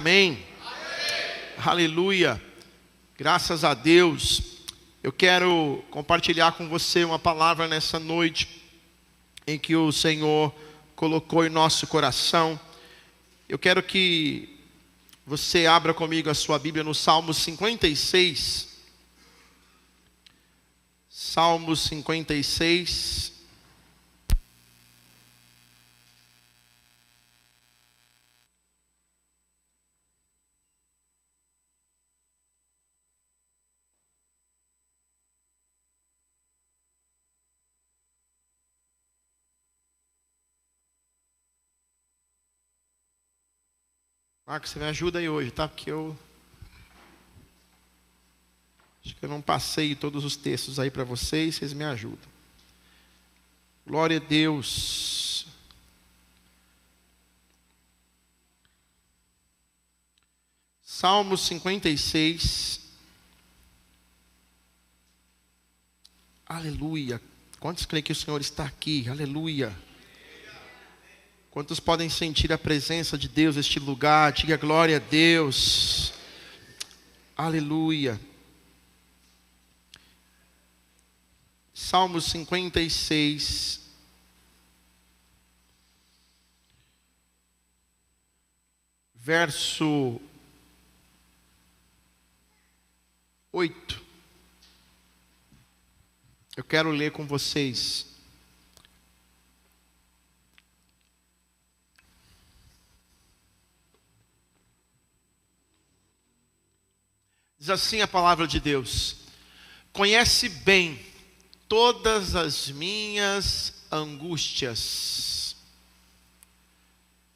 Amém. Aleluia. Graças a Deus. Eu quero compartilhar com você uma palavra nessa noite em que o Senhor colocou em nosso coração. Eu quero que você abra comigo a sua Bíblia no Salmo 56. Salmo 56. Marcos, você me ajuda aí hoje, tá? Porque acho que eu não passei todos os textos aí para vocês me ajudam. Glória a Deus. Salmo 56. Aleluia. Quantos creem que o Senhor está aqui? Aleluia. Quantos podem sentir a presença de Deus neste lugar? Diga glória a Deus. Aleluia. Salmo 56. Verso 8. Eu quero ler com vocês. Diz assim a palavra de Deus: conhece bem todas as minhas angústias,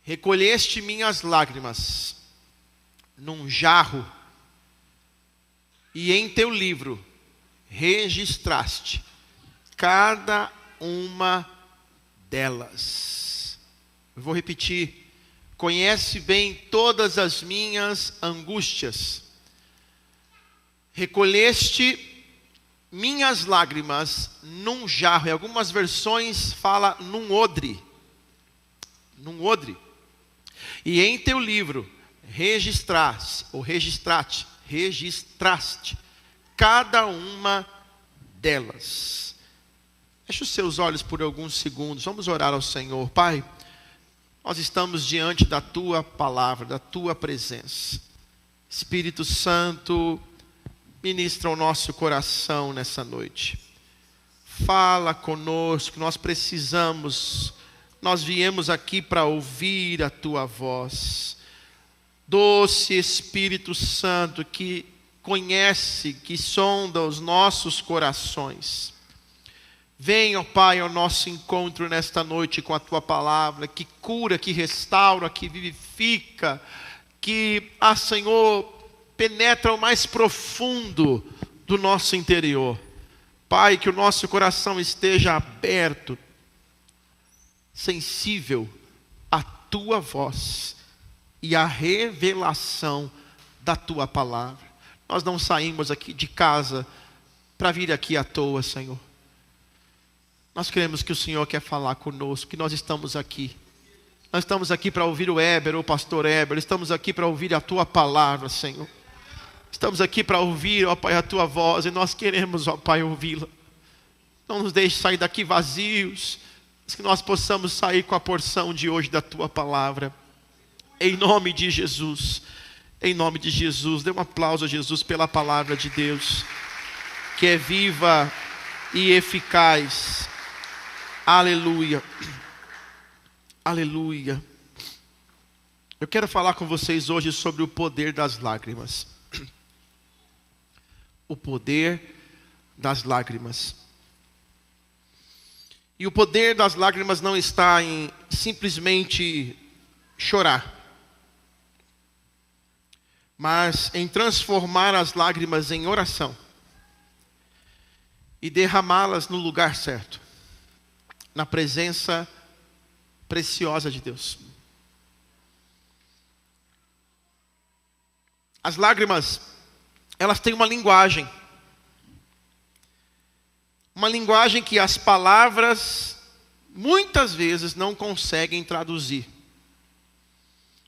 recolheste minhas lágrimas num jarro, e em teu livro registraste cada uma delas. Eu vou repetir: conhece bem todas as minhas angústias, recolheste minhas lágrimas num jarro. Em algumas versões fala num odre. Num odre. E em teu livro registraste cada uma delas. Feche os seus olhos por alguns segundos. Vamos orar ao Senhor. Pai, nós estamos diante da tua palavra, da tua presença. Espírito Santo, ministra o nosso coração nessa noite. Fala conosco, nós precisamos. Nós viemos aqui para ouvir a tua voz. Doce Espírito Santo, que conhece, que sonda os nossos corações. Venha, ó Pai, ao nosso encontro nesta noite com a tua palavra, que cura, que restaura, que vivifica, que, Senhor, penetra o mais profundo do nosso interior. Pai, que o nosso coração esteja aberto, sensível à tua voz e à revelação da tua palavra. Nós não saímos aqui de casa para vir aqui à toa, Senhor. Nós queremos que o Senhor quer falar conosco, que nós estamos aqui. Nós estamos aqui para ouvir o Éber, o pastor Éber. Estamos aqui para ouvir a tua palavra, Senhor. Estamos aqui para ouvir, ó Pai, a tua voz, e nós queremos, ó Pai, ouvi-la. Não nos deixe sair daqui vazios, mas que nós possamos sair com a porção de hoje da tua palavra. Em nome de Jesus, em nome de Jesus. Dê um aplauso a Jesus pela palavra de Deus, que é viva e eficaz. Aleluia, aleluia. Eu quero falar com vocês hoje sobre o poder das lágrimas. O poder das lágrimas. E o poder das lágrimas não está em simplesmente chorar, mas em transformar as lágrimas em oração e derramá-las no lugar certo, na presença preciosa de Deus. As lágrimas, elas têm uma linguagem que as palavras muitas vezes não conseguem traduzir.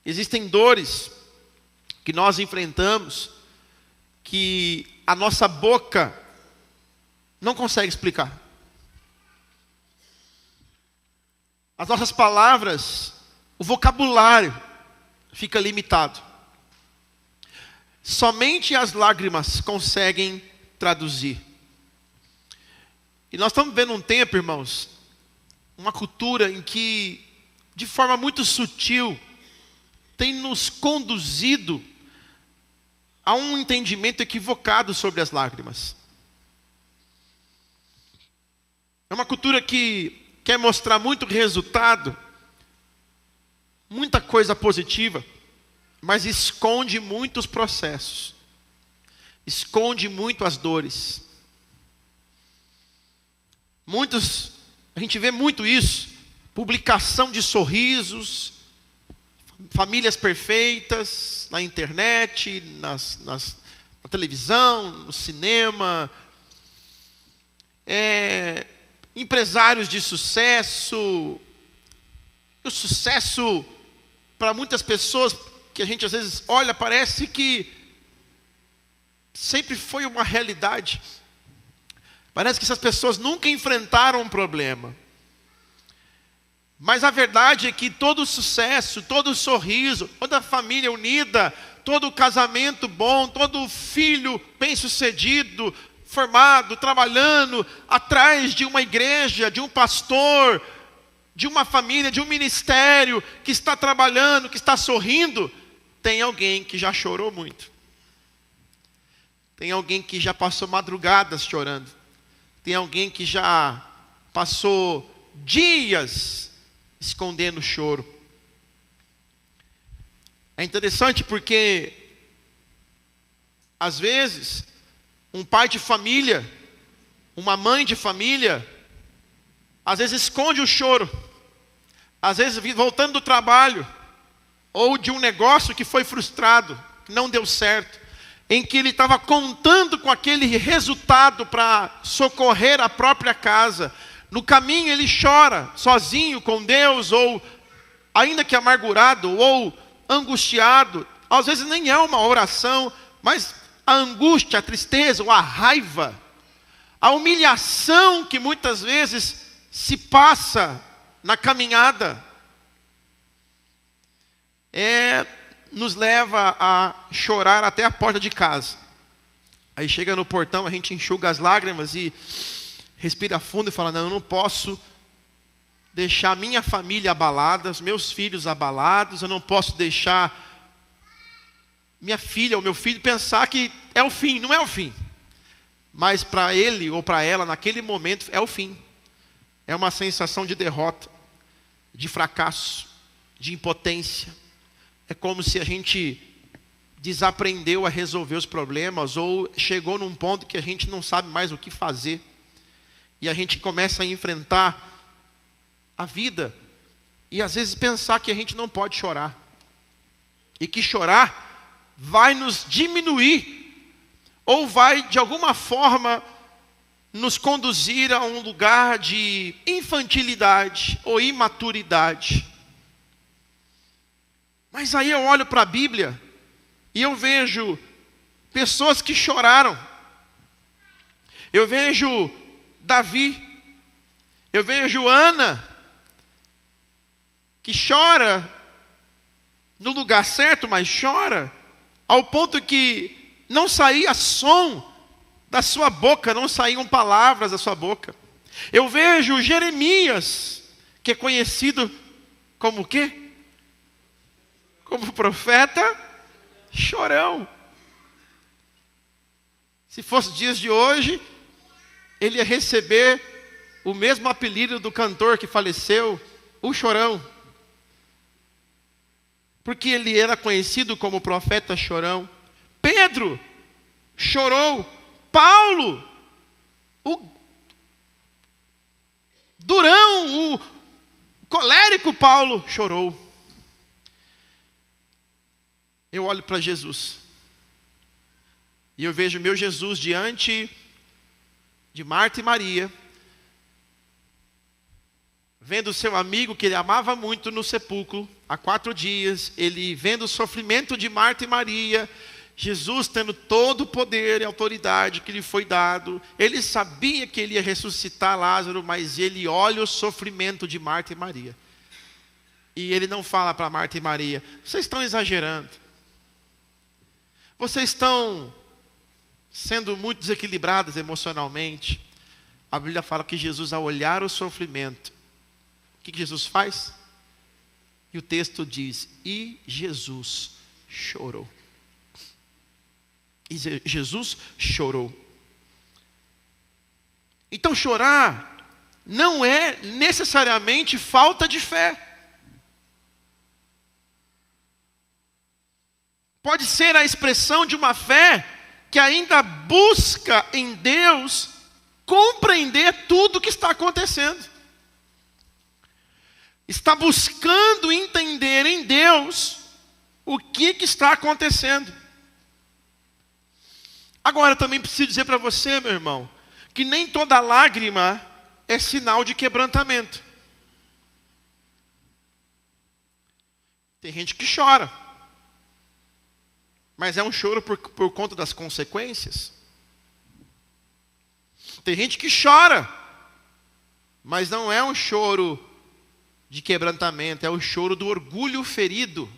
Existem dores que nós enfrentamos, que a nossa boca não consegue explicar. As nossas palavras, o vocabulário fica limitado. Somente as lágrimas conseguem traduzir. E nós estamos vendo um tempo, irmãos, uma cultura em que, de forma muito sutil, tem nos conduzido a um entendimento equivocado sobre as lágrimas. É uma cultura que quer mostrar muito resultado, muita coisa positiva, mas esconde muitos processos, esconde muito as dores. A gente vê muito isso, publicação de sorrisos, famílias perfeitas, na internet, na televisão, no cinema, empresários de sucesso. O sucesso, para muitas pessoas, que a gente às vezes olha, parece que sempre foi uma realidade. Parece que essas pessoas nunca enfrentaram um problema. Mas a verdade é que todo sucesso, todo sorriso, toda família unida, todo casamento bom, todo filho bem-sucedido, formado, trabalhando atrás de uma igreja, de um pastor, de uma família, de um ministério, que está trabalhando, que está sorrindo, tem alguém que já chorou muito. Tem alguém que já passou madrugadas chorando. Tem alguém que já passou dias escondendo o choro. É interessante porque, às vezes, um pai de família, uma mãe de família, às vezes esconde o choro. Às vezes voltando do trabalho, ou de um negócio que foi frustrado, que não deu certo, em que ele estava contando com aquele resultado para socorrer a própria casa. No caminho ele chora, sozinho com Deus, ou ainda que amargurado, ou angustiado. Às vezes nem é uma oração, mas a angústia, a tristeza, ou a raiva, a humilhação que muitas vezes se passa na caminhada, nos leva a chorar até a porta de casa. Aí chega no portão, a gente enxuga as lágrimas e respira fundo e fala: não, eu não posso deixar minha família abalada, os meus filhos abalados, eu não posso deixar minha filha ou meu filho pensar que é o fim. Não é o fim, mas para ele ou para ela, naquele momento, é o fim. É uma sensação de derrota, de fracasso, de impotência. É como se a gente desaprendeu a resolver os problemas, ou chegou num ponto que a gente não sabe mais o que fazer. E a gente começa a enfrentar a vida, e às vezes pensar que a gente não pode chorar. E que chorar vai nos diminuir, ou vai de alguma forma nos conduzir a um lugar de infantilidade ou imaturidade. Mas aí eu olho para a Bíblia e eu vejo pessoas que choraram. Eu vejo Davi, eu vejo Ana, que chora no lugar certo, mas chora ao ponto que não saía som da sua boca, não saíam palavras da sua boca. Eu vejo Jeremias, que é conhecido como o quê? Como profeta chorão. Se fosse dias de hoje, ele ia receber o mesmo apelido do cantor que faleceu, o Chorão. Porque ele era conhecido como profeta chorão. Pedro chorou. Paulo, o durão, o colérico Paulo chorou. Eu olho para Jesus e eu vejo meu Jesus diante de Marta e Maria, vendo seu amigo que ele amava muito no sepulcro, há 4 dias, ele vendo o sofrimento de Marta e Maria, Jesus tendo todo o poder e autoridade que lhe foi dado, ele sabia que ele ia ressuscitar Lázaro, mas ele olha o sofrimento de Marta e Maria. E ele não fala para Marta e Maria: vocês estão exagerando. Vocês estão sendo muito desequilibradas emocionalmente. A Bíblia fala que Jesus, ao olhar o sofrimento, o que Jesus faz? E o texto diz: e Jesus chorou. E Jesus chorou. Então chorar não é necessariamente falta de fé. Pode ser a expressão de uma fé que ainda busca em Deus compreender tudo o que está acontecendo. Está buscando entender em Deus o que está acontecendo. Agora, eu também preciso dizer para você, meu irmão, que nem toda lágrima é sinal de quebrantamento. Tem gente que chora, mas é um choro por conta das consequências. Tem gente que chora, mas não é um choro de quebrantamento, é o choro do orgulho ferido.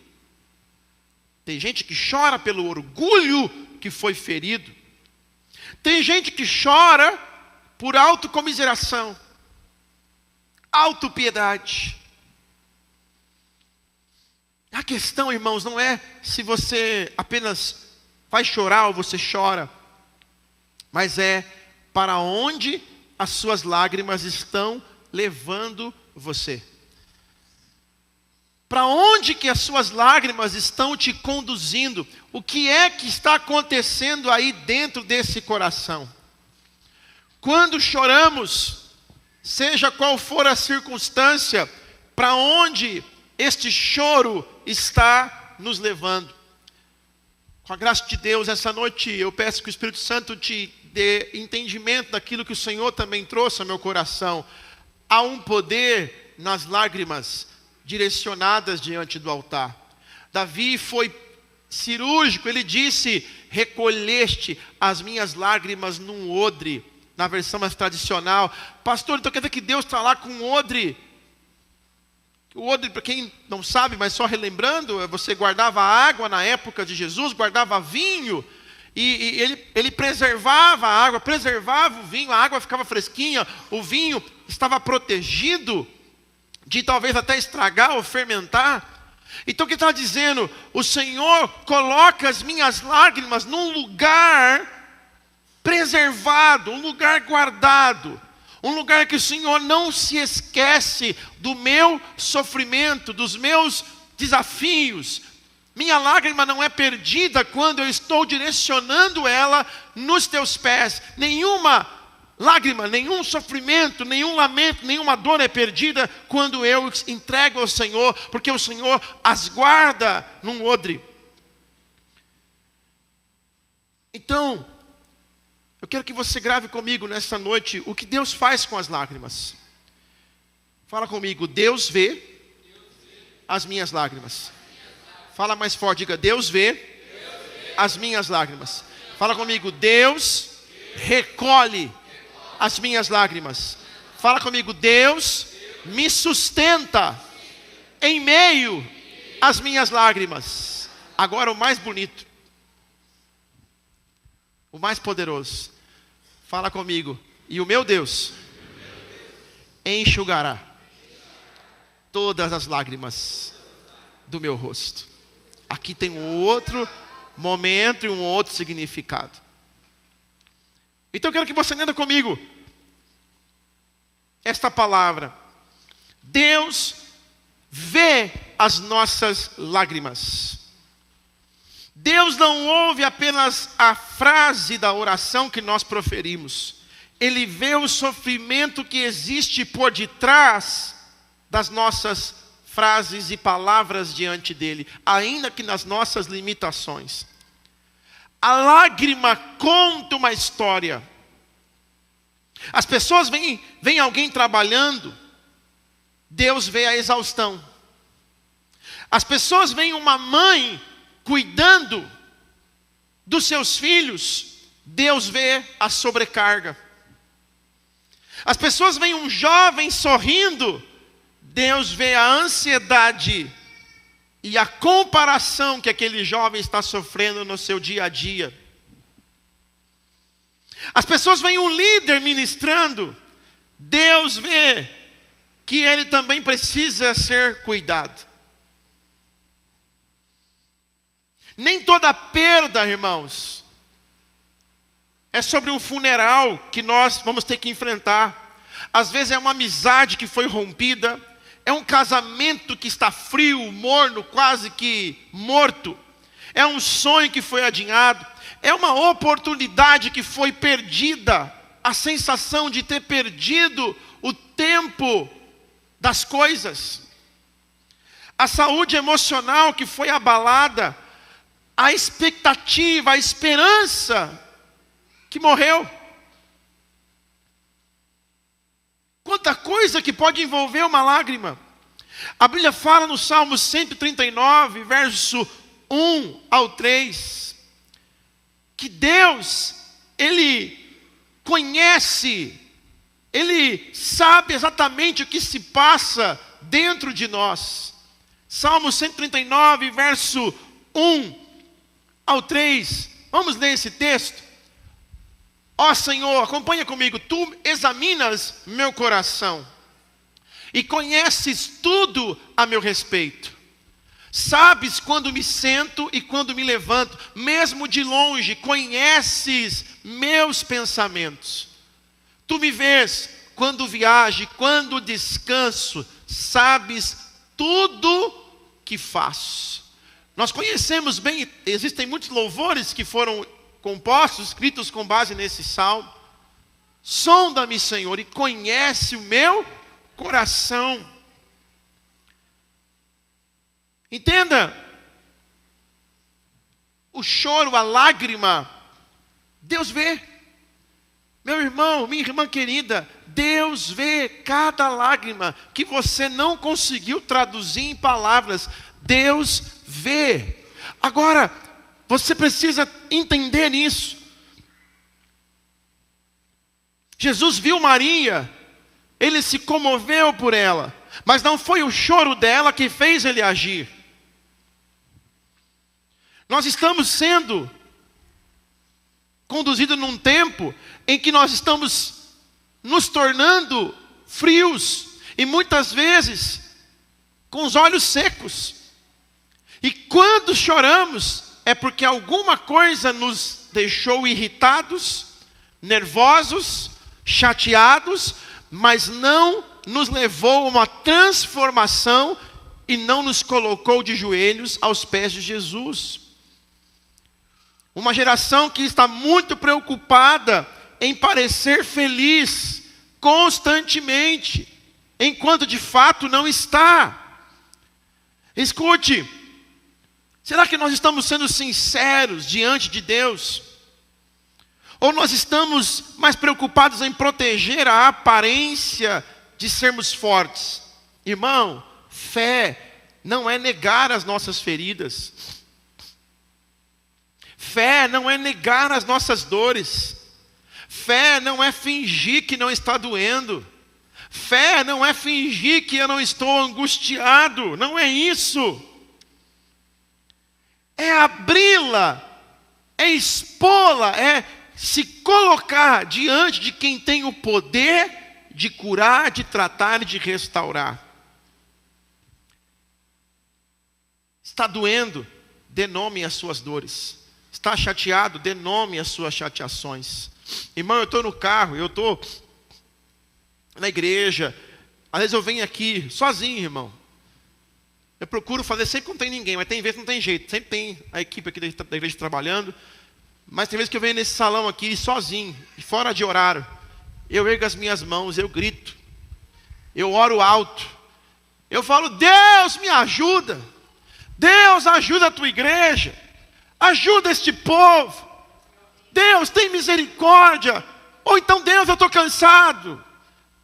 Tem gente que chora pelo orgulho que foi ferido. Tem gente que chora por autocomiseração, autopiedade. A questão, irmãos, não é se você apenas vai chorar ou você chora, mas é para onde as suas lágrimas estão levando você. Para onde que as suas lágrimas estão te conduzindo? O que é que está acontecendo aí dentro desse coração? Quando choramos, seja qual for a circunstância, para onde este choro está nos levando? Com a graça de Deus, essa noite eu peço que o Espírito Santo te dê entendimento daquilo que o Senhor também trouxe ao meu coração. Há um poder nas lágrimas direcionadas diante do altar. Davi foi cirúrgico, ele disse: recolheste as minhas lágrimas num odre, na versão mais tradicional. Pastor, então quer dizer que Deus está lá com um odre? O odre, para quem não sabe, mas só relembrando, você guardava água na época de Jesus, guardava vinho, e ele preservava a água, preservava o vinho, a água ficava fresquinha, o vinho estava protegido de talvez até estragar ou fermentar. Então o que está dizendo? O Senhor coloca as minhas lágrimas num lugar preservado, um lugar guardado, um lugar que o Senhor não se esquece do meu sofrimento, dos meus desafios. Minha lágrima não é perdida quando eu estou direcionando ela nos teus pés. Nenhuma lágrima, nenhum sofrimento, nenhum lamento, nenhuma dor é perdida quando eu entrego ao Senhor, porque o Senhor as guarda num odre. Então, eu quero que você grave comigo nessa noite o que Deus faz com as lágrimas. Fala comigo: Deus vê as minhas lágrimas. Fala mais forte, diga: Deus vê as minhas lágrimas. Fala comigo: Deus recolhe as minhas lágrimas. Fala comigo: Deus me sustenta em meio às minhas lágrimas. Agora o mais bonito, o mais poderoso. Fala comigo: e o meu Deus enxugará todas as lágrimas do meu rosto. Aqui tem um outro momento e um outro significado. Então eu quero que você entenda comigo esta palavra. Deus vê as nossas lágrimas. Deus não ouve apenas a frase da oração que nós proferimos. Ele vê o sofrimento que existe por detrás das nossas frases e palavras diante dele, ainda que nas nossas limitações. A lágrima conta uma história. As pessoas veem alguém trabalhando, Deus vê a exaustão. As pessoas veem uma mãe cuidando dos seus filhos, Deus vê a sobrecarga. As pessoas veem um jovem sorrindo, Deus vê a ansiedade e a comparação que aquele jovem está sofrendo no seu dia a dia. As pessoas veem um líder ministrando, Deus vê que ele também precisa ser cuidado. Nem toda perda, irmãos, é sobre um funeral que nós vamos ter que enfrentar. Às vezes é uma amizade que foi rompida, é um casamento que está frio, morno, quase que morto. É um sonho que foi adiado, é uma oportunidade que foi perdida, a sensação de ter perdido o tempo das coisas. A saúde emocional que foi abalada, a expectativa, a esperança que morreu. Quanta coisa que pode envolver uma lágrima. A Bíblia fala no Salmo 139, verso 1 ao 3, que Deus, Ele conhece, Ele sabe exatamente o que se passa dentro de nós. Salmo 139, verso 1 ao 3, vamos ler esse texto. Ó Senhor, acompanha comigo. Tu examinas meu coração e conheces tudo a meu respeito. Sabes quando me sento e quando me levanto, mesmo de longe, conheces meus pensamentos. Tu me vês quando viajo, quando descanso, sabes tudo que faço. Nós conhecemos bem, existem muitos louvores que foram compostos, escritos com base nesse salmo. Sonda-me, Senhor, e conhece o meu coração. Entenda, o choro, a lágrima, Deus vê. Meu irmão, minha irmã querida, Deus vê cada lágrima que você não conseguiu traduzir em palavras. Deus vê. Agora, você precisa entender isso. Jesus viu Maria, ele se comoveu por ela, mas não foi o choro dela que fez ele agir. Nós estamos sendo conduzidos num tempo em que nós estamos nos tornando frios e muitas vezes com os olhos secos. E quando choramos é porque alguma coisa nos deixou irritados, nervosos, chateados, mas não nos levou a uma transformação e não nos colocou de joelhos aos pés de Jesus. Uma geração que está muito preocupada em parecer feliz constantemente, enquanto de fato não está. Escute, será que nós estamos sendo sinceros diante de Deus? Ou nós estamos mais preocupados em proteger a aparência de sermos fortes? Irmão, fé não é negar as nossas feridas. Fé não é negar as nossas dores. Fé não é fingir que não está doendo. Fé não é fingir que eu não estou angustiado. Não é isso. É abri-la, é expô-la, é se colocar diante de quem tem o poder de curar, de tratar e de restaurar. Está doendo? Dê nome às suas dores. Está chateado? Dê nome às suas chateações. Irmão, eu estou no carro, eu estou na igreja. Às vezes eu venho aqui sozinho, irmão. Eu procuro fazer sempre que não tem ninguém, mas tem vezes que não tem jeito. Sempre tem a equipe aqui da igreja trabalhando. Mas tem vezes que eu venho nesse salão aqui sozinho, fora de horário. Eu ergo as minhas mãos, eu grito. Eu oro alto. Eu falo, Deus me ajuda. Deus ajuda a tua igreja. Ajuda este povo. Deus tem misericórdia. Ou então, Deus, eu estou cansado.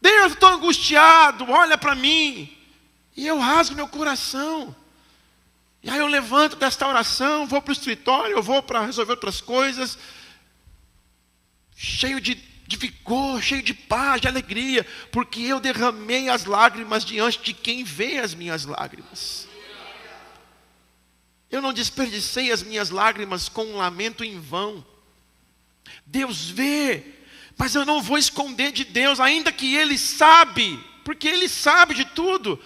Deus, eu estou angustiado, olha para mim. E eu rasgo meu coração. E aí eu levanto desta oração, vou para o escritório, eu vou para resolver outras coisas, cheio de vigor, cheio de paz, de alegria, porque eu derramei as lágrimas diante de quem vê as minhas lágrimas. Eu não desperdicei as minhas lágrimas com um lamento em vão. Deus vê, mas eu não vou esconder de Deus, ainda que Ele sabe, porque Ele sabe de tudo,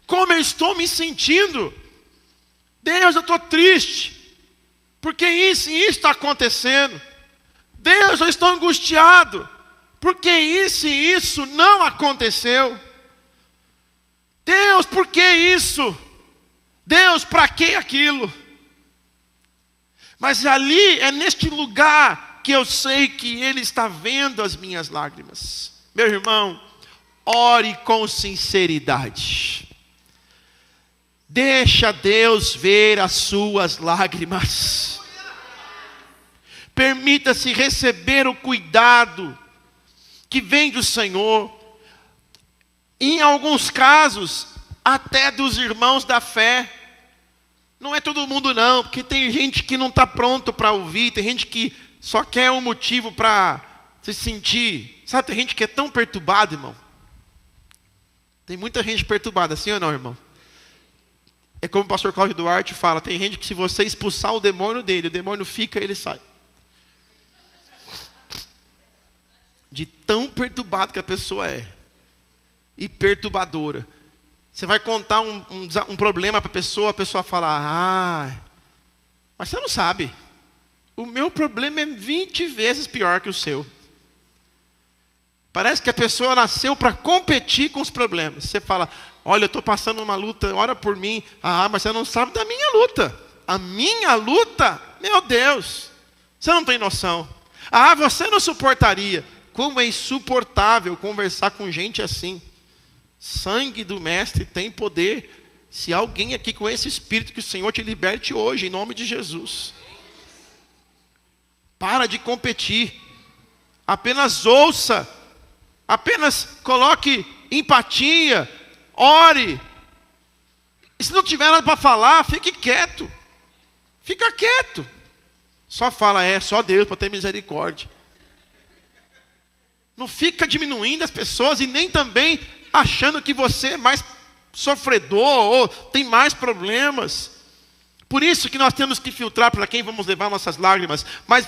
como eu estou me sentindo. Deus, eu estou triste, porque isso e isso está acontecendo. Deus, eu estou angustiado, porque isso e isso não aconteceu. Deus, por que isso? Deus, para que aquilo? Mas ali, é neste lugar que eu sei que Ele está vendo as minhas lágrimas. Meu irmão, ore com sinceridade. Deixa Deus ver as suas lágrimas. Permita-se receber o cuidado que vem do Senhor. Em alguns casos, até dos irmãos da fé. Não é todo mundo não, porque tem gente que não está pronto para ouvir, tem gente que só quer um motivo para se sentir. Sabe, tem gente que é tão perturbada, irmão. Tem muita gente perturbada, assim ou não, irmão? É como o pastor Cláudio Duarte fala, tem gente que se você expulsar o demônio dele, o demônio fica e ele sai. De tão perturbado que a pessoa é. E perturbadora. Você vai contar um problema para a pessoa fala, mas você não sabe. O meu problema é 20 vezes pior que o seu. Parece que a pessoa nasceu para competir com os problemas. Você fala, olha, eu estou passando uma luta, ora por mim. Mas você não sabe da minha luta. A minha luta? Meu Deus, você não tem noção. Você não suportaria. Como é insuportável conversar com gente assim. Sangue do Mestre tem poder. Se alguém aqui com esse espírito, que o Senhor te liberte hoje, em nome de Jesus. Para de competir. Apenas ouça. Apenas coloque empatia. Ore. E se não tiver nada para falar, fique quieto. Fica quieto. Só fala, só Deus para ter misericórdia. Não fica diminuindo as pessoas e nem também achando que você é mais sofredor ou tem mais problemas. Por isso que nós temos que filtrar para quem vamos levar nossas lágrimas. Mas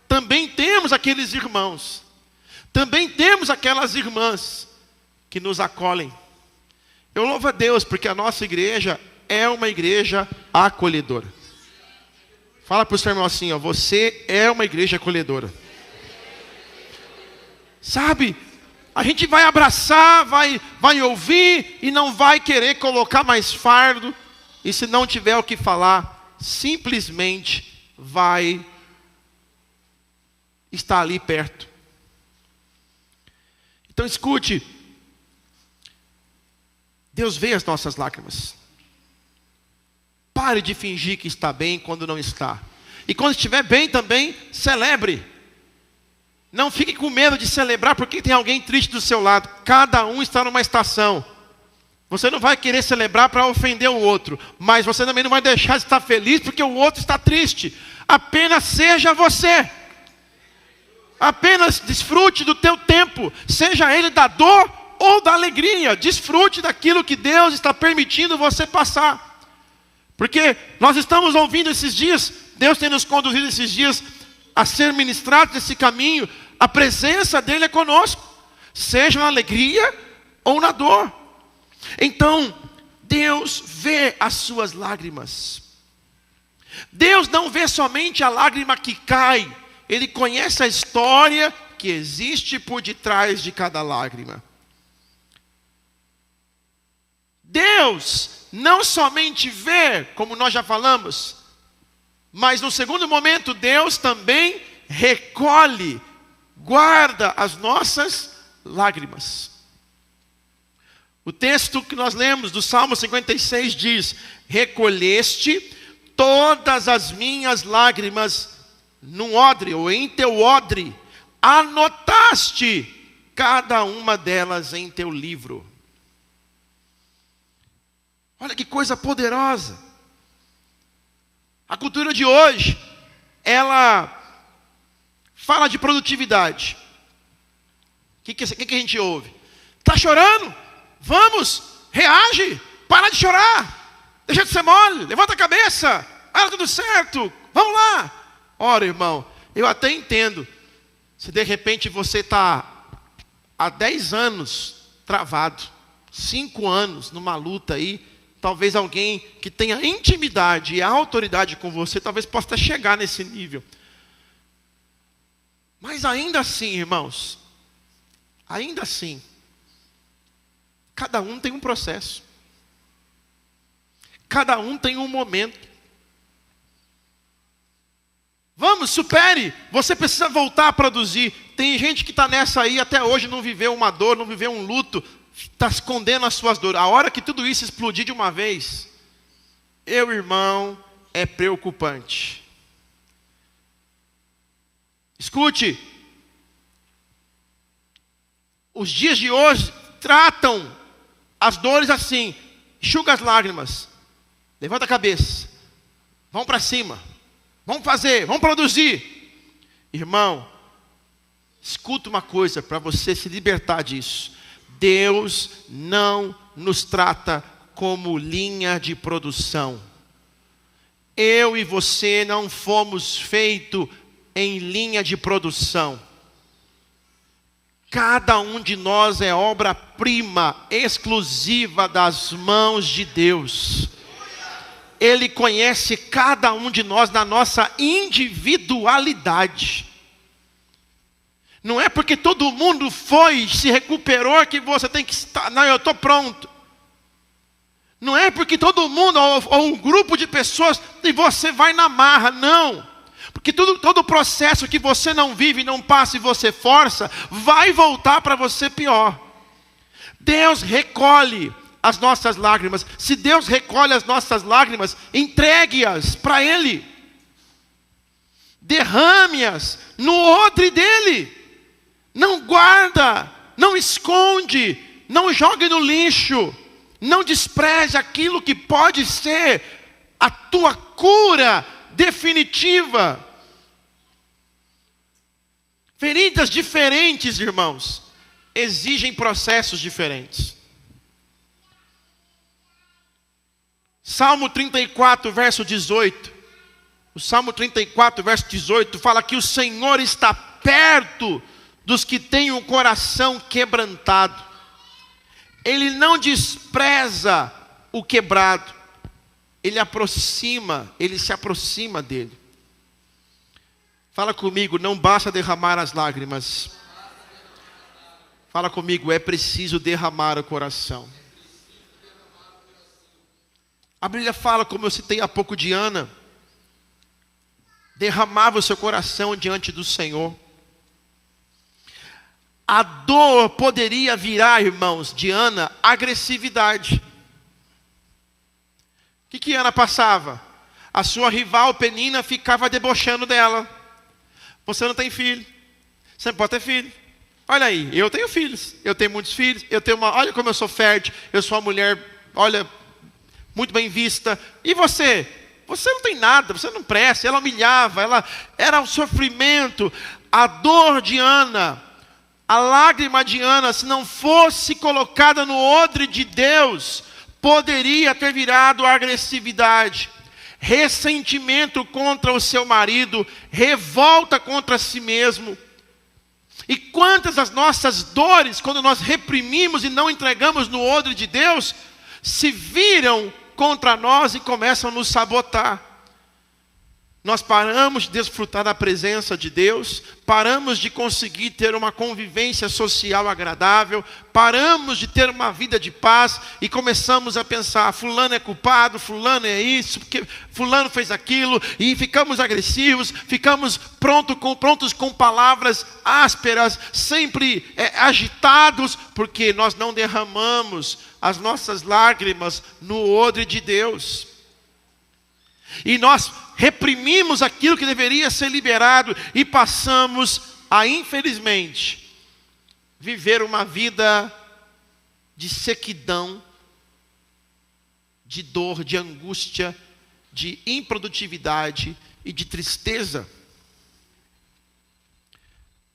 também temos aqueles irmãos. Também temos aquelas irmãs que nos acolhem. Eu louvo a Deus porque a nossa igreja é uma igreja acolhedora. Fala para o seu irmão assim, você é uma igreja acolhedora. Sabe, a gente vai abraçar, vai ouvir e não vai querer colocar mais fardo. E se não tiver o que falar, simplesmente vai estar ali perto. Então escute, Deus vê as nossas lágrimas. Pare de fingir que está bem quando não está. E quando estiver bem também, celebre. Não fique com medo de celebrar porque tem alguém triste do seu lado. Cada um está numa estação. Você não vai querer celebrar para ofender o outro. Mas você também não vai deixar de estar feliz porque o outro está triste. Apenas seja você. Apenas desfrute do teu tempo. Seja ele da dor ou da alegria. Desfrute daquilo que Deus está permitindo você passar. Porque nós estamos ouvindo esses dias, Deus tem nos conduzido esses dias a ser ministrados nesse caminho. A presença dele é conosco, seja na alegria ou na dor. Então, Deus vê as suas lágrimas. Deus não vê somente a lágrima que cai. Ele conhece a história que existe por detrás de cada lágrima. Deus não somente vê, como nós já falamos, mas no segundo momento, Deus também recolhe, guarda as nossas lágrimas. O texto que nós lemos do Salmo 56 diz: recolheste todas as minhas lágrimas num odre, ou em teu odre, anotaste cada uma delas em teu livro. Olha que coisa poderosa. A cultura de hoje, ela fala de produtividade. O que a gente ouve? Está chorando? Vamos, reage, para de chorar, deixa de ser mole, levanta a cabeça, vai tudo certo, vamos lá. Ora, irmão, eu até entendo, se de repente você está há 10 anos travado, 5 anos numa luta aí, talvez alguém que tenha intimidade e autoridade com você, talvez possa até chegar nesse nível. Mas ainda assim, irmãos, ainda assim, cada um tem um processo. Cada um tem um momento. Vamos, supere. Você precisa voltar a produzir. Tem gente que está nessa aí até hoje, não viveu uma dor, não viveu um luto, está escondendo as suas dores. A hora que tudo isso explodir de uma vez, irmão, é preocupante. Escute, os dias de hoje tratam as dores assim: enxuga as lágrimas, levanta a cabeça, vamos para cima, vamos fazer, vamos produzir. Irmão, escuta uma coisa para você se libertar disso: Deus não nos trata como linha de produção. Eu e você não fomos feitos em linha de produção. Cada um de nós é obra-prima exclusiva das mãos de Deus. Ele conhece cada um de nós na nossa individualidade. Não é porque todo mundo foi, se recuperou, que você tem que estar, não, eu estou pronto. Não é porque todo mundo, ou um grupo de pessoas, e você vai na marra, não. Porque todo processo que você não vive, não passa e você força, vai voltar para você pior. Deus recolhe as nossas lágrimas. Se Deus recolhe as nossas lágrimas, entregue-as para Ele. Derrame-as no odre dEle. Não guarda, não esconde, não jogue no lixo. Não despreze aquilo que pode ser a tua cura definitiva. Feridas diferentes, irmãos, exigem processos diferentes. Salmo 34, verso 18. O Salmo 34, verso 18 fala que o Senhor está perto dos que têm o coração quebrantado. Ele não despreza o quebrado. Ele se aproxima dele. Fala comigo, não basta derramar as lágrimas. Fala comigo, é preciso derramar o coração. A Bíblia fala, como eu citei há pouco de Ana, derramava o seu coração diante do Senhor. A dor poderia virar, irmãos, de Ana, agressividade. O que Ana passava? A sua rival Penina ficava debochando dela. Você não tem filho, você não pode ter filho. Olha aí, eu tenho filhos, eu tenho muitos filhos, olha como eu sou fértil, eu sou uma mulher, olha, muito bem vista. E você? Você não tem nada, você não presta. Ela humilhava, era um sofrimento. A dor de Ana, a lágrima de Ana, se não fosse colocada no odre de Deus, poderia ter virado agressividade, ressentimento contra o seu marido, revolta contra si mesmo. E quantas das nossas dores, quando nós reprimimos e não entregamos no odre de Deus, se viram contra nós e começam a nos sabotar. Nós paramos de desfrutar da presença de Deus, paramos de conseguir ter uma convivência social agradável, paramos de ter uma vida de paz e começamos a pensar: fulano é culpado, fulano é isso, porque fulano fez aquilo, e ficamos agressivos, ficamos prontos com palavras ásperas, sempre agitados, porque nós não derramamos as nossas lágrimas no odre de Deus. E nós reprimimos aquilo que deveria ser liberado e passamos a, infelizmente, viver uma vida de sequidão, de dor, de angústia, de improdutividade e de tristeza.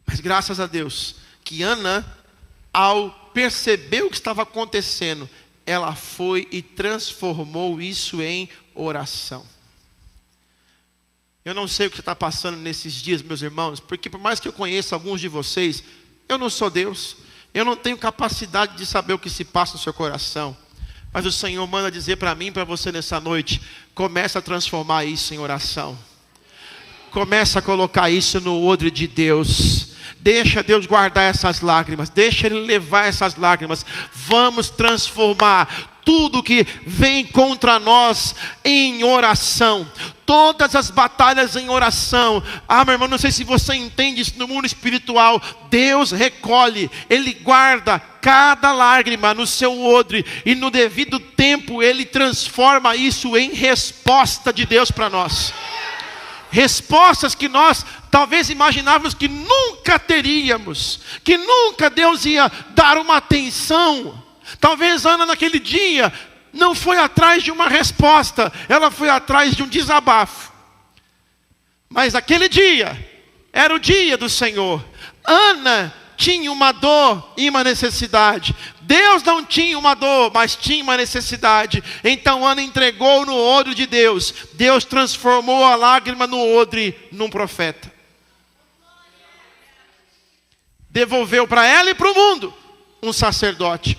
Mas graças a Deus, que Ana, ao perceber o que estava acontecendo, ela foi e transformou isso em oração. Eu não sei o que está passando nesses dias, meus irmãos, porque por mais que eu conheça alguns de vocês, eu não sou Deus. Eu não tenho capacidade de saber o que se passa no seu coração. Mas o Senhor manda dizer para mim e para você nessa noite: começa a transformar isso em oração. Começa a colocar isso no odre de Deus. Deixa Deus guardar essas lágrimas. Deixa Ele levar essas lágrimas. Vamos transformar tudo que vem contra nós em oração. Todas as batalhas em oração. Meu irmão, não sei se você entende isso no mundo espiritual. Deus recolhe, Ele guarda cada lágrima no seu odre. E no devido tempo Ele transforma isso em resposta de Deus para nós. Respostas que nós talvez imaginávamos que nunca teríamos, que nunca Deus ia dar uma atenção. Talvez Ana naquele dia não foi atrás de uma resposta, ela foi atrás de um desabafo. Mas aquele dia era o dia do Senhor. Ana tinha uma dor e uma necessidade. Deus não tinha uma dor, mas tinha uma necessidade. Então Ana entregou no odre de Deus. Deus transformou a lágrima no odre num profeta. Devolveu para ela e para o mundo um sacerdote.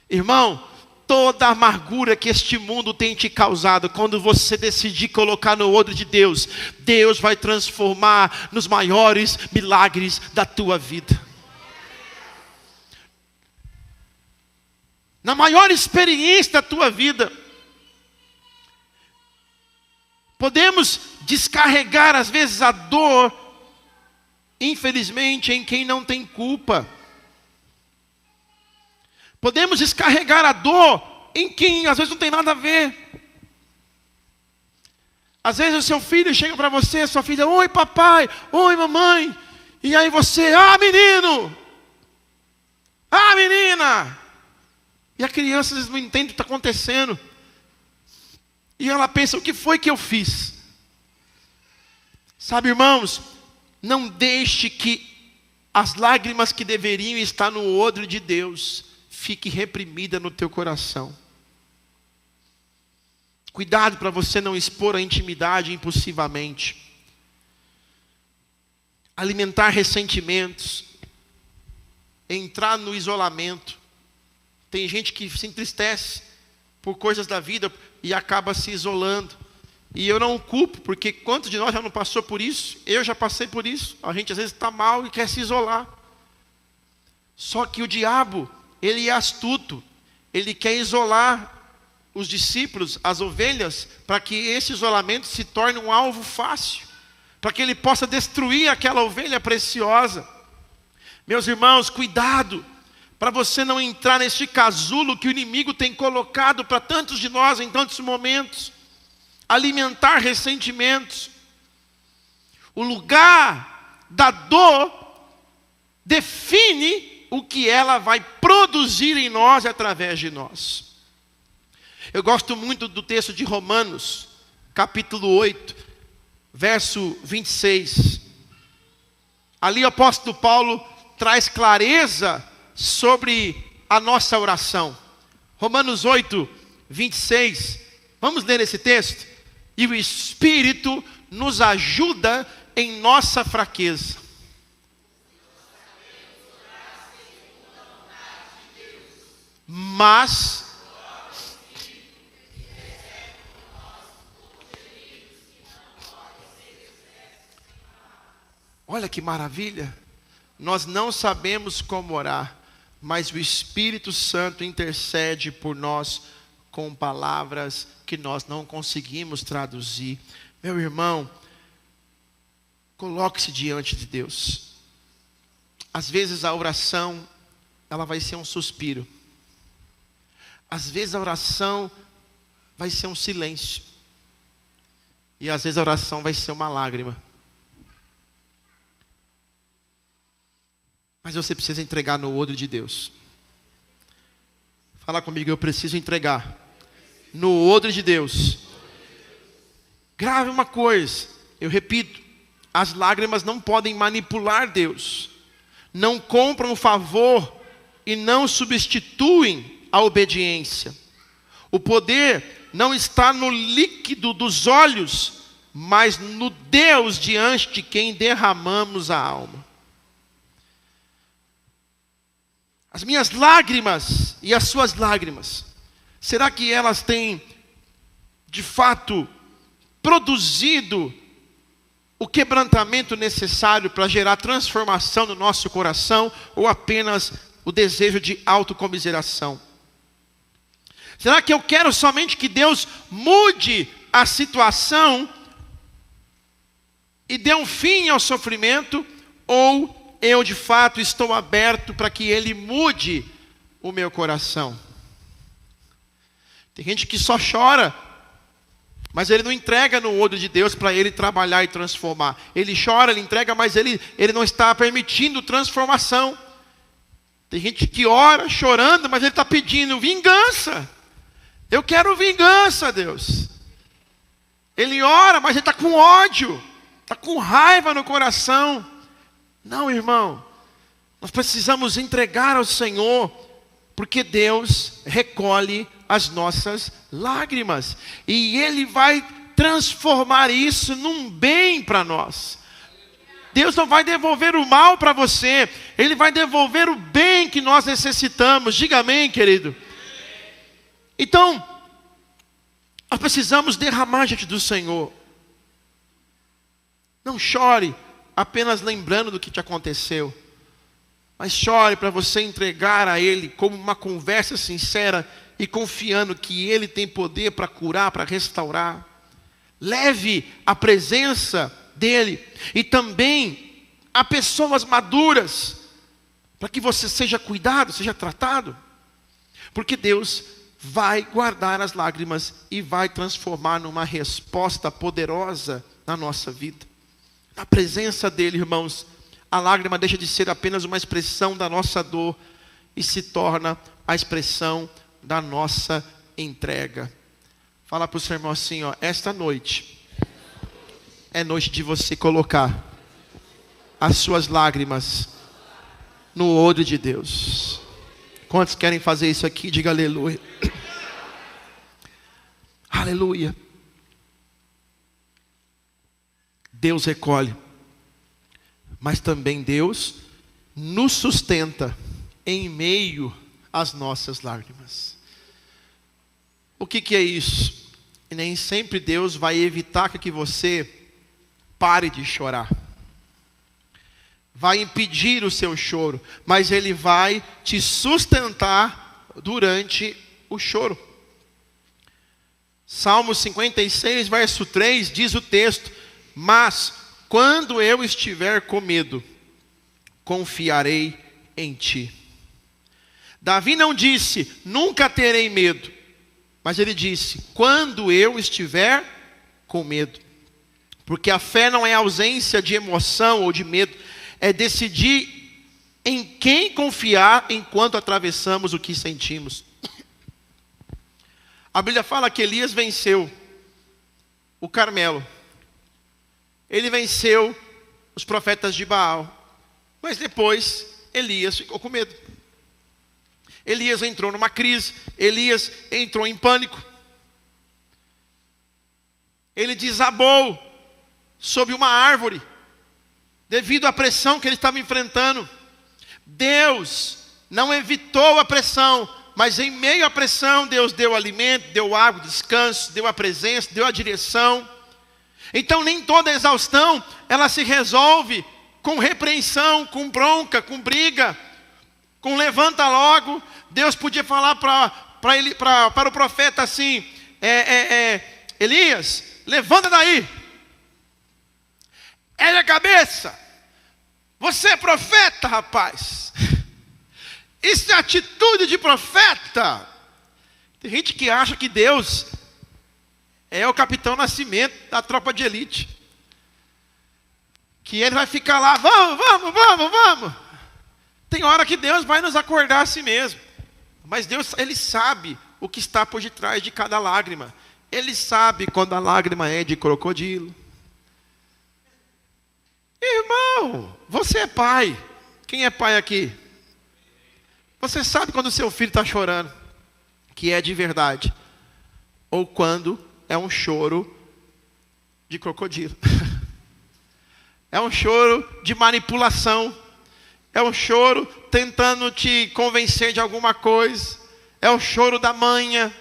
Irmão, toda a amargura que este mundo tem te causado, quando você decidir colocar no odre de Deus, Deus vai transformar nos maiores milagres da tua vida. Na maior experiência da tua vida. Podemos descarregar às vezes a dor, infelizmente, em quem não tem culpa. Podemos descarregar a dor em quem às vezes não tem nada a ver. Às vezes o seu filho chega para você, sua filha: oi papai, oi mamãe. E aí você: menino, menina. E a criança às vezes não entende o que está acontecendo. E ela pensa: o que foi que eu fiz? Sabe, irmãos, não deixe que as lágrimas que deveriam estar no odre de Deus fique reprimida no teu coração. Cuidado para você não expor a intimidade impulsivamente. Alimentar ressentimentos. Entrar no isolamento. Tem gente que se entristece por coisas da vida e acaba se isolando. E eu não o culpo, porque quantos de nós já não passou por isso? Eu já passei por isso. A gente às vezes está mal e quer se isolar. Só que o diabo, ele é astuto. Ele quer isolar os discípulos, as ovelhas, para que esse isolamento se torne um alvo fácil. Para que ele possa destruir aquela ovelha preciosa. Meus irmãos, cuidado, para você não entrar neste casulo que o inimigo tem colocado para tantos de nós em tantos momentos. Alimentar ressentimentos. O lugar da dor define o que ela vai produzir em nós e através de nós. Eu gosto muito do texto de Romanos, capítulo 8, verso 26. Ali o apóstolo Paulo traz clareza sobre a nossa oração. Romanos 8, 26. Vamos ler esse texto? E o Espírito nos ajuda em nossa fraqueza. Mas olha que maravilha. Nós não sabemos como orar, mas o Espírito Santo intercede por nós com palavras que nós não conseguimos traduzir. Meu irmão, coloque-se diante de Deus. Às vezes a oração, ela vai ser um suspiro. Às vezes a oração vai ser um silêncio. E às vezes a oração vai ser uma lágrima. Mas você precisa entregar no odre de Deus. Fala comigo, eu preciso entregar no odre de Deus. Grave uma coisa, eu repito, as lágrimas não podem manipular Deus. Não compram favor e não substituem a obediência. O poder não está no líquido dos olhos, mas no Deus diante de quem derramamos a alma. As minhas lágrimas e as suas lágrimas, será que elas têm, de fato, produzido o quebrantamento necessário para gerar transformação no nosso coração, ou apenas o desejo de autocomiseração? Será que eu quero somente que Deus mude a situação e dê um fim ao sofrimento, ou eu de fato estou aberto para que Ele mude o meu coração? Tem gente que só chora, mas ele não entrega no odre de Deus para Ele trabalhar e transformar. Ele chora, ele entrega, mas ele não está permitindo transformação. Tem gente que ora chorando, mas ele está pedindo vingança. Eu quero vingança, Deus. Ele ora, mas ele está com ódio, está com raiva no coração. Não, irmão, nós precisamos entregar ao Senhor, porque Deus recolhe as nossas lágrimas, e Ele vai transformar isso num bem para nós. Deus não vai devolver o mal para você, Ele vai devolver o bem que nós necessitamos. Diga amém, querido. Então, nós precisamos derramar diante do Senhor. Não chore apenas lembrando do que te aconteceu, mas chore para você entregar a Ele como uma conversa sincera e confiando que Ele tem poder para curar, para restaurar. Leve a presença dEle e também a pessoas maduras, para que você seja cuidado, seja tratado, porque Deus vai guardar as lágrimas e vai transformar numa resposta poderosa na nossa vida. Na presença dEle, irmãos, a lágrima deixa de ser apenas uma expressão da nossa dor e se torna a expressão da nossa entrega. Fala para o seu irmão assim, ó: esta noite é noite de você colocar as suas lágrimas no odre de Deus. Quantos querem fazer isso aqui? Diga aleluia. Aleluia. Deus recolhe, mas também Deus nos sustenta em meio às nossas lágrimas. O que é isso? Nem sempre Deus vai evitar que você pare de chorar, vai impedir o seu choro, mas Ele vai te sustentar durante o choro. Salmo 56, verso 3, diz o texto: mas quando eu estiver com medo, confiarei em ti. Davi não disse, nunca terei medo, mas ele disse, quando eu estiver com medo. Porque a fé não é ausência de emoção ou de medo, é decidir em quem confiar enquanto atravessamos o que sentimos. A Bíblia fala que Elias venceu o Carmelo. Ele venceu os profetas de Baal. Mas depois Elias ficou com medo. Elias entrou numa crise. Elias entrou em pânico. Ele desabou sob uma árvore, devido à pressão que ele estava enfrentando. Deus não evitou a pressão, mas em meio à pressão, Deus deu alimento, deu água, descanso, deu a presença, deu a direção. Então nem toda exaustão, ela se resolve com repreensão, com bronca, com briga, com levanta logo. Deus podia falar para o profeta assim, Elias, levanta daí, ergue a cabeça, você é profeta, rapaz. Isso é atitude de profeta. Tem gente que acha que Deus é o Capitão Nascimento da tropa de elite, que ele vai ficar lá, vamos. Tem hora que Deus vai nos acordar assim mesmo. Mas Deus, Ele sabe o que está por detrás de cada lágrima. Ele sabe quando a lágrima é de crocodilo. Irmão, você é pai. Quem é pai aqui? Você sabe quando o seu filho está chorando, que é de verdade, ou quando é um choro de crocodilo. É um choro de manipulação. É um choro tentando te convencer de alguma coisa. É o choro da manha.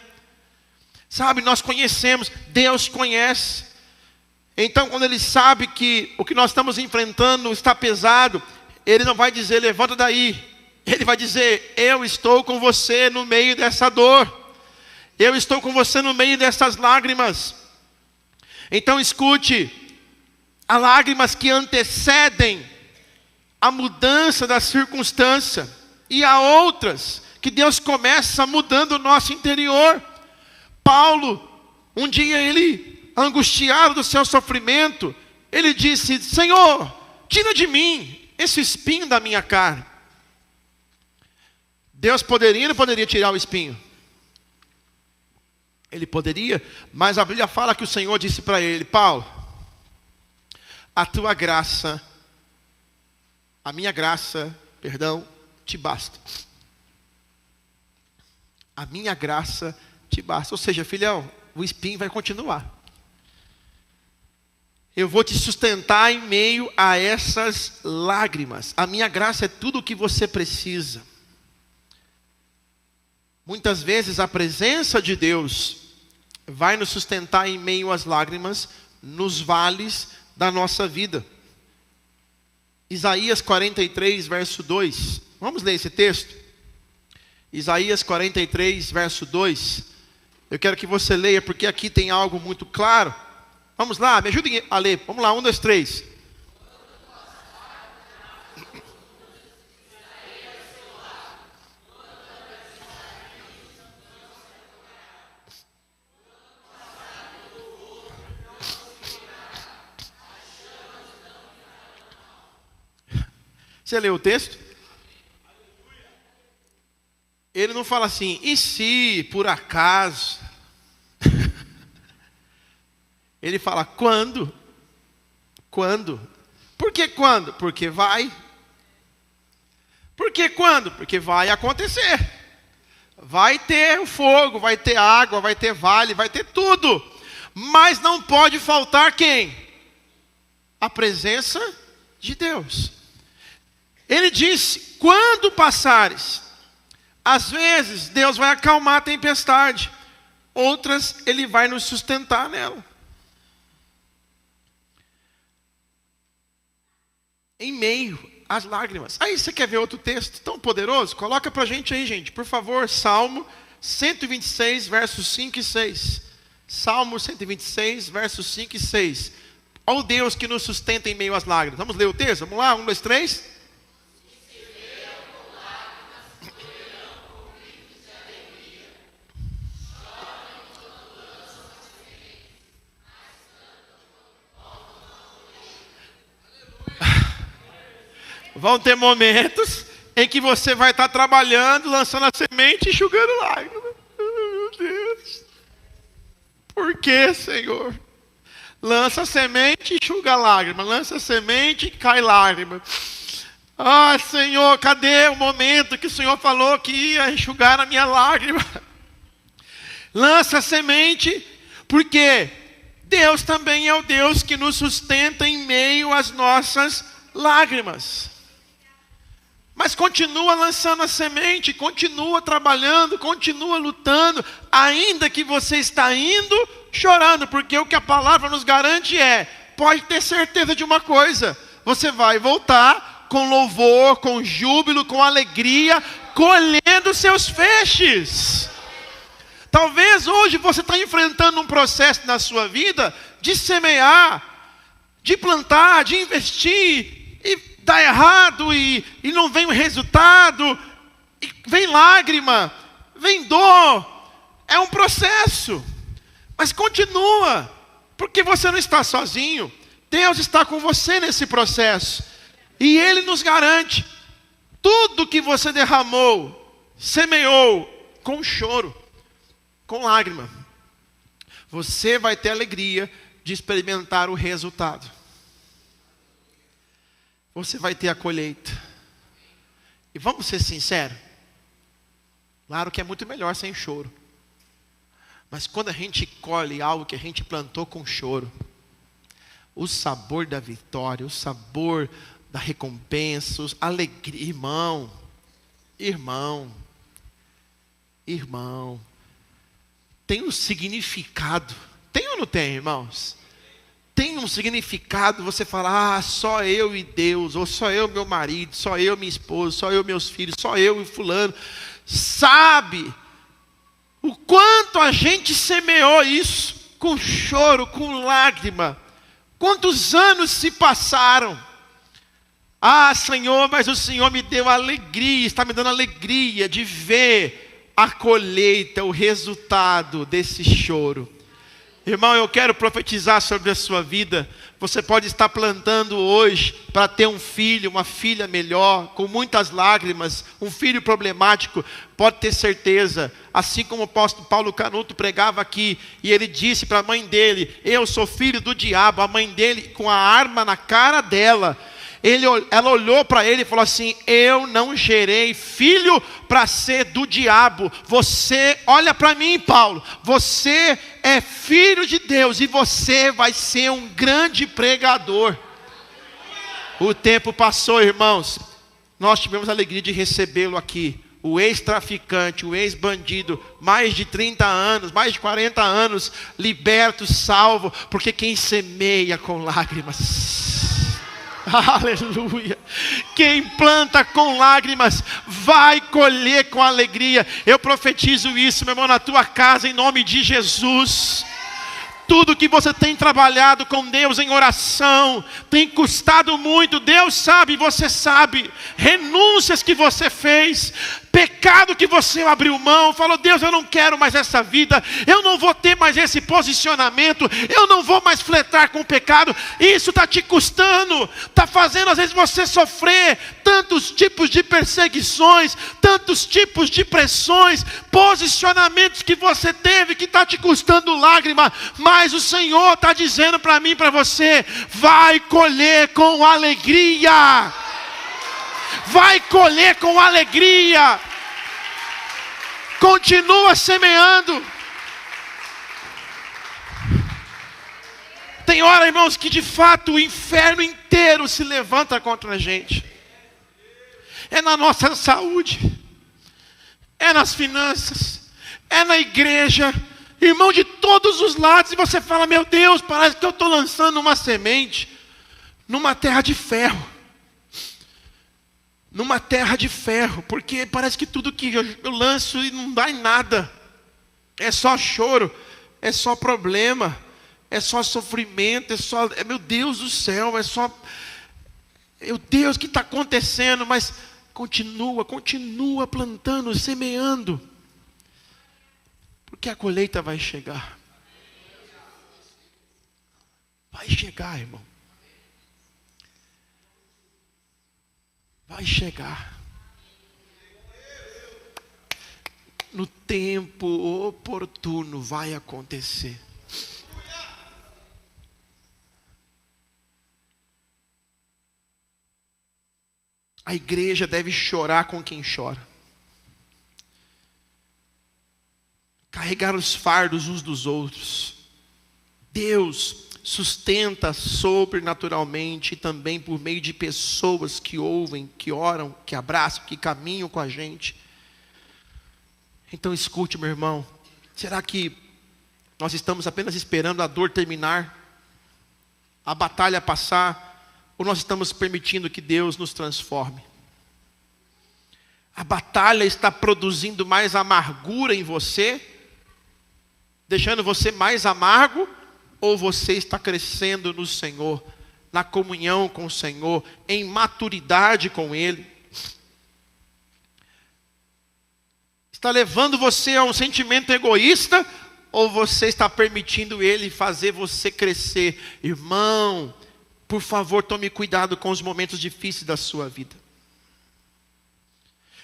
Sabe, nós conhecemos, Deus conhece. Então, quando Ele sabe que o que nós estamos enfrentando está pesado, Ele não vai dizer, levanta daí. Ele vai dizer, eu estou com você no meio dessa dor. Eu estou com você no meio dessas lágrimas. Então escute, há lágrimas que antecedem a mudança da circunstância. E há outras que Deus começa mudando o nosso interior. Paulo, um dia ele, angustiado do seu sofrimento, ele disse, Senhor, tira de mim esse espinho da minha carne. Deus poderia ou não poderia tirar o espinho? Ele poderia, mas a Bíblia fala que o Senhor disse para ele, Paulo, a tua graça, a minha graça, perdão, te basta. A minha graça te basta. Ou seja, filhão, o espinho vai continuar. Eu vou te sustentar em meio a essas lágrimas. A minha graça é tudo o que você precisa. Muitas vezes a presença de Deus vai nos sustentar em meio às lágrimas, nos vales da nossa vida. Isaías 43, verso 2. Vamos ler esse texto? Isaías 43, verso 2. Eu quero que você leia, porque aqui tem algo muito claro. Vamos lá, me ajudem a ler. Vamos lá, 1, 2, 3. Você leu o texto? Ele não fala assim, e se por acaso? Ele fala, quando? Quando? Por que quando? Porque vai. Por que quando? Porque vai acontecer. Vai ter o fogo, vai ter água, vai ter vale, vai ter tudo. Mas não pode faltar quem? A presença de Deus. Ele disse, quando passares, às vezes Deus vai acalmar a tempestade, outras Ele vai nos sustentar nela. Em meio às lágrimas. Aí você quer ver outro texto tão poderoso? Coloca pra gente aí, gente, por favor, Salmo 126, versos 5 e 6. Salmo 126, versos 5 e 6. Ó Deus que nos sustenta em meio às lágrimas. Vamos ler o texto? Vamos lá, 1, 2, 3. Vão ter momentos em que você vai estar trabalhando, lançando a semente e enxugando lágrimas. Meu Deus. Por que, Senhor? Lança a semente e enxuga lágrima. Lança a semente e cai lágrima. Ah, Senhor, cadê o momento que o Senhor falou que ia enxugar a minha lágrima? Lança a semente, porque Deus também é o Deus que nos sustenta em meio às nossas lágrimas. Mas continua lançando a semente, continua trabalhando, continua lutando, ainda que você está indo chorando, porque o que a palavra nos garante é, pode ter certeza de uma coisa, você vai voltar com louvor, com júbilo, com alegria, colhendo seus feixes. Talvez hoje você está enfrentando um processo na sua vida de semear, de plantar, de investir, e dá errado e não vem o resultado, e vem lágrima, vem dor, é um processo, mas continua, porque você não está sozinho, Deus está com você nesse processo, e Ele nos garante Tudo que você derramou, semeou com choro, com lágrima, você vai ter alegria de experimentar o resultado. Você vai ter a colheita. E vamos ser sinceros. Claro que é muito melhor sem choro. Mas quando a gente colhe algo que a gente plantou com choro, o sabor da vitória, o sabor da recompensa, a alegria, irmão, tem um significado. Tem ou não tem, irmãos? Tem um significado você falar, só eu e Deus, ou só eu, meu marido, só eu, minha esposa, só eu, meus filhos, só eu e fulano. Sabe o quanto a gente semeou isso, com choro, com lágrima. Quantos anos se passaram? Senhor, mas o Senhor me deu alegria, está me dando alegria de ver a colheita, o resultado desse choro. Irmão, eu quero profetizar sobre a sua vida. Você pode estar plantando hoje para ter um filho, uma filha melhor, com muitas lágrimas, um filho problemático. Pode ter certeza, assim como o apóstolo Paulo Canuto pregava aqui, e ele disse para a mãe dele, eu sou filho do diabo. A mãe dele com a arma na cara dela, ela olhou para ele e falou assim, eu não gerei filho para ser do diabo. Você, olha para mim, Paulo, você é filho de Deus e você vai ser um grande pregador. O tempo passou, irmãos. Nós tivemos a alegria de recebê-lo aqui. O ex-traficante, o ex-bandido, mais de 30 anos, mais de 40 anos, liberto, salvo, porque quem semeia com lágrimas... Aleluia. Quem planta com lágrimas vai colher com alegria. Eu profetizo isso, meu irmão, na tua casa, em nome de Jesus. Tudo que você tem trabalhado com Deus em oração tem custado muito. Deus sabe, você sabe. Renúncias que você fez, pecado que você abriu mão, falou, Deus, eu não quero mais essa vida, eu não vou ter mais esse posicionamento, eu não vou mais flertar com o pecado. Isso está te custando, está fazendo às vezes você sofrer tantos tipos de perseguições, tantos tipos de pressões, posicionamentos que você teve que está te custando lágrima. Mas o Senhor está dizendo para mim e para você, vai colher com alegria. Vai colher com alegria. Continua semeando. Tem hora, irmãos, que de fato o inferno inteiro se levanta contra a gente. É na nossa saúde, é nas finanças, é na igreja, irmão, de todos os lados. E você fala, meu Deus, parece que eu estou lançando uma semente numa terra de ferro. Numa terra de ferro, porque parece que tudo que eu lanço e não dá em nada. É só choro, é só problema, é só sofrimento, meu Deus do céu, meu Deus, o que está acontecendo? Mas continua plantando, semeando, porque a colheita vai chegar. Vai chegar, irmão. Vai chegar. No tempo oportuno vai acontecer. A igreja deve chorar com quem chora. Carregar os fardos uns dos outros. Deus sustenta sobrenaturalmente também por meio de pessoas que ouvem, que oram, que abraçam, que caminham com a gente. Então escute, meu irmão, será que nós estamos apenas esperando a dor terminar, a batalha passar, ou nós estamos permitindo que Deus nos transforme? A batalha está produzindo mais amargura em você, deixando você mais amargo, ou você está crescendo no Senhor, na comunhão com o Senhor, em maturidade com Ele? Está levando você a um sentimento egoísta, ou você está permitindo Ele fazer você crescer? Irmão, por favor, tome cuidado com os momentos difíceis da sua vida.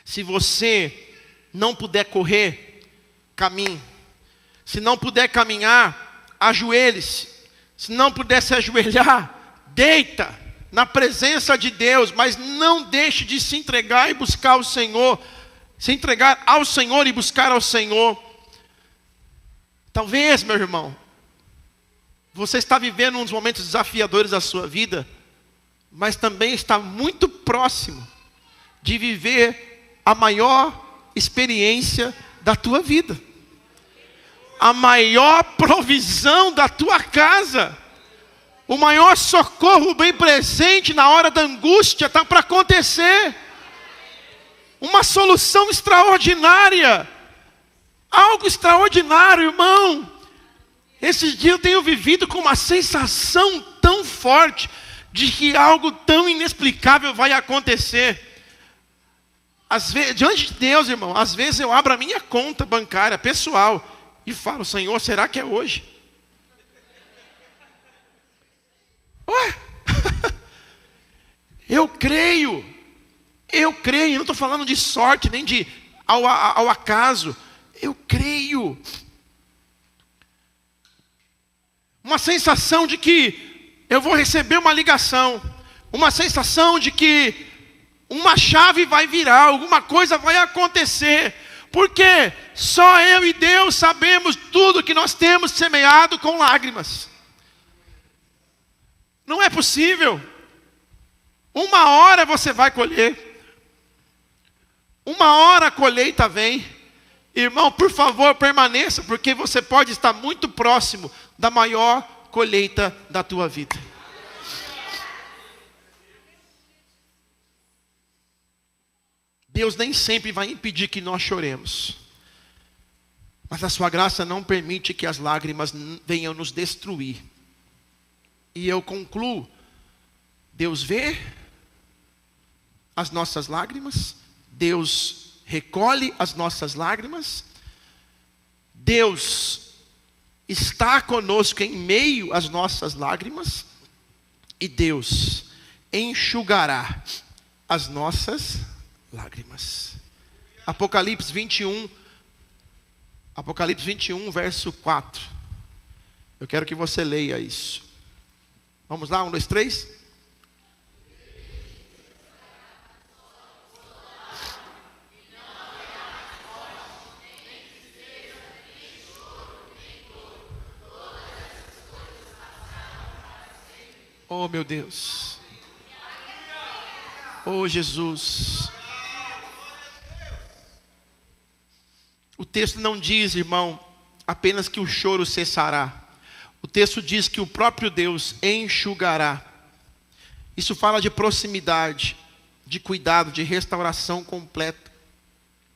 Se você não puder correr, caminhe. Se não puder caminhar, ajoelhe-se. Se não puder se ajoelhar, deita na presença de Deus, mas não deixe de se entregar e buscar o Senhor, se entregar ao Senhor e buscar ao Senhor. Talvez, meu irmão, você está vivendo uns momentos desafiadores da sua vida, mas também está muito próximo de viver a maior experiência da tua vida, a maior provisão da tua casa. O maior socorro bem presente na hora da angústia está para acontecer. Uma solução extraordinária. Algo extraordinário, irmão. Esses dias eu tenho vivido com uma sensação tão forte de que algo tão inexplicável vai acontecer. Às vezes, diante de Deus, irmão, às vezes eu abro a minha conta bancária pessoal e falo: Senhor, será que é hoje? Ué? Eu creio, não estou falando de sorte, nem de ao acaso, eu creio. Uma sensação de que eu vou receber uma ligação, uma sensação de que uma chave vai virar, alguma coisa vai acontecer, porque só eu e Deus sabemos tudo que nós temos semeado com lágrimas. Não é possível. Uma hora você vai colher. Uma hora a colheita vem. Irmão, por favor, permaneça, porque você pode estar muito próximo da maior colheita da tua vida. Deus nem sempre vai impedir que nós choremos, mas a sua graça não permite que as lágrimas venham nos destruir. E eu concluo: Deus vê as nossas lágrimas, Deus recolhe as nossas lágrimas, Deus está conosco em meio às nossas lágrimas, e Deus enxugará as nossas lágrimas. Apocalipse 21, verso 4. Eu quero que você leia isso. Vamos lá, 1, 2, 3. Oh, meu Deus. Oh, Jesus. O texto não diz, irmão, apenas que o choro cessará. O texto diz que o próprio Deus enxugará. Isso fala de proximidade, de cuidado, de restauração completa.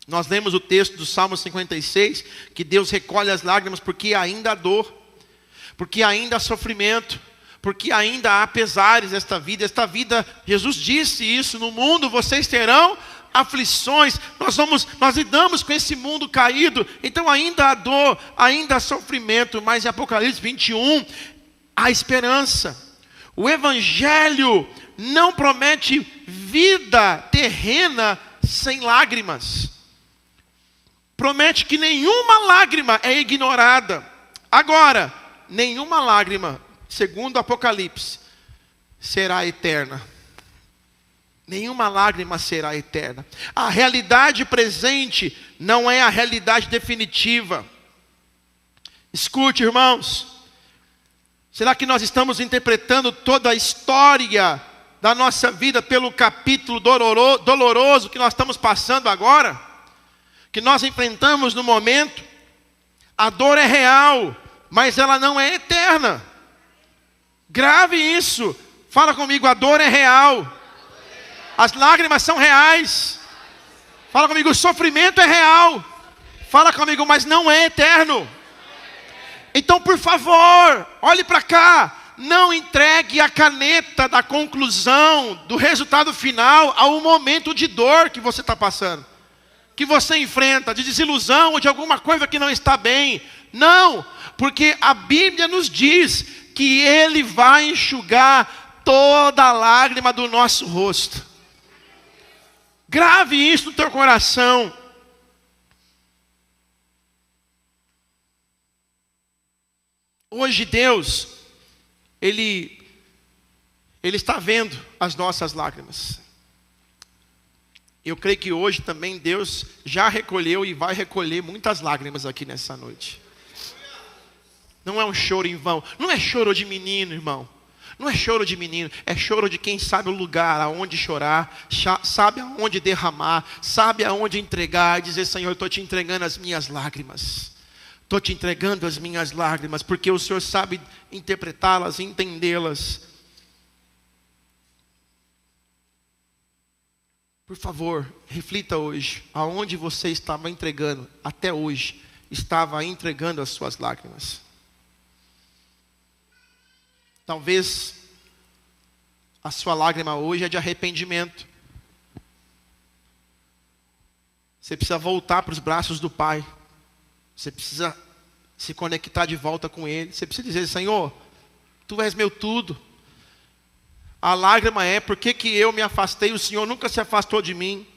Nós lemos o texto do Salmo 56, que Deus recolhe as lágrimas porque ainda há dor, porque ainda há sofrimento, porque ainda há pesares nesta vida. Esta vida, Jesus disse isso: no mundo vocês terão aflições. Nós lidamos com esse mundo caído, então ainda há dor, ainda há sofrimento, mas em Apocalipse 21 há esperança. O Evangelho não promete vida terrena sem lágrimas. Promete que nenhuma lágrima é ignorada. Agora, nenhuma lágrima, segundo Apocalipse, será eterna. Nenhuma lágrima será eterna. A realidade presente não é a realidade definitiva. Escute, irmãos. Será que nós estamos interpretando toda a história da nossa vida pelo capítulo doloroso que nós estamos passando agora? Que nós enfrentamos no momento? A dor é real, mas ela não é eterna. Grave isso. Fala comigo: a dor é real. As lágrimas são reais. Fala comigo: o sofrimento é real. Fala comigo: mas não é eterno. Então, por favor, olhe para cá. Não entregue a caneta da conclusão, do resultado final, ao momento de dor que você está passando, que você enfrenta, de desilusão ou de alguma coisa que não está bem. Não, porque a Bíblia nos diz que Ele vai enxugar toda a lágrima do nosso rosto. Grave isso no teu coração. Hoje Deus, Ele está vendo as nossas lágrimas. Eu creio que hoje também Deus já recolheu e vai recolher muitas lágrimas aqui nessa noite. Não é um choro em vão. Não é choro de menino, irmão. Não é choro de menino. É choro de quem sabe o lugar aonde chorar, sabe aonde derramar, sabe aonde entregar e dizer: Senhor, eu estou te entregando as minhas lágrimas. Estou te entregando as minhas lágrimas, porque o Senhor sabe interpretá-las, entendê-las. Por favor, reflita hoje, aonde você estava entregando, até hoje, estava entregando as suas lágrimas. Talvez a sua lágrima hoje é de arrependimento. Você precisa voltar para os braços do Pai. Você precisa se conectar de volta com Ele. Você precisa dizer: Senhor, Tu és meu tudo. A lágrima é: por que eu me afastei? O Senhor nunca se afastou de mim.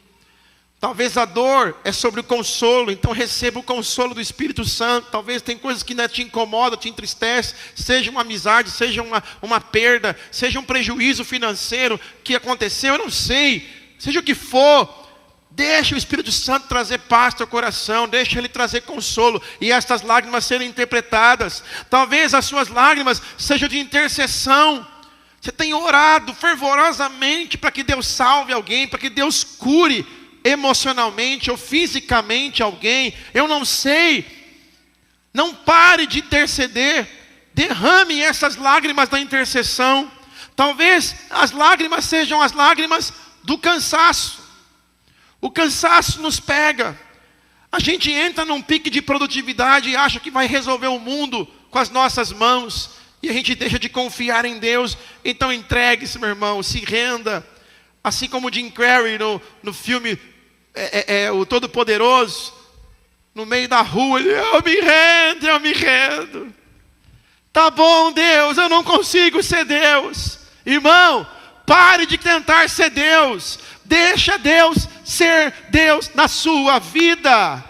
Talvez a dor é sobre o consolo, então receba o consolo do Espírito Santo. Talvez tem coisas que não te incomodam, te entristecem, seja uma amizade, seja uma perda, seja um prejuízo financeiro que aconteceu, eu não sei, seja o que for. Deixa o Espírito Santo trazer paz ao teu coração, deixa Ele trazer consolo, e estas lágrimas serem interpretadas. Talvez as suas lágrimas sejam de intercessão. Você tem orado fervorosamente para que Deus salve alguém, para que Deus cure emocionalmente ou fisicamente alguém. Eu não sei. Não pare de interceder. Derrame essas lágrimas da intercessão. Talvez as lágrimas sejam as lágrimas do cansaço. O cansaço nos pega. A gente entra num pique de produtividade e acha que vai resolver o mundo com as nossas mãos. E a gente deixa de confiar em Deus. Então entregue-se, meu irmão, se renda. Assim como Jim Carrey no filme O Todo-Poderoso, no meio da rua, ele: eu me rendo. Tá bom, Deus, eu não consigo ser Deus. Irmão, pare de tentar ser Deus. Deixa Deus ser Deus na sua vida.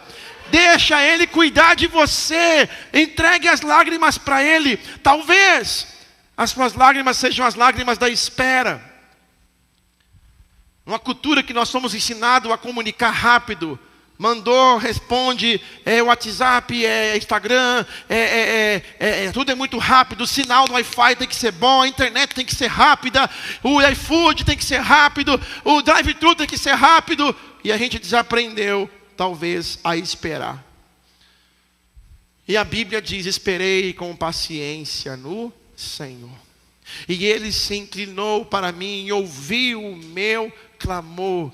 Deixa Ele cuidar de você. Entregue as lágrimas para Ele. Talvez as suas lágrimas sejam as lágrimas da espera. Uma cultura que nós somos ensinados a comunicar rápido. Mandou, responde, WhatsApp, Instagram, tudo é muito rápido. O sinal do Wi-Fi tem que ser bom, a internet tem que ser rápida, o iFood tem que ser rápido, o drive-thru tem que ser rápido. E a gente desaprendeu, talvez, a esperar. E a Bíblia diz: esperei com paciência no Senhor. E Ele se inclinou para mim e ouviu o meu clamor.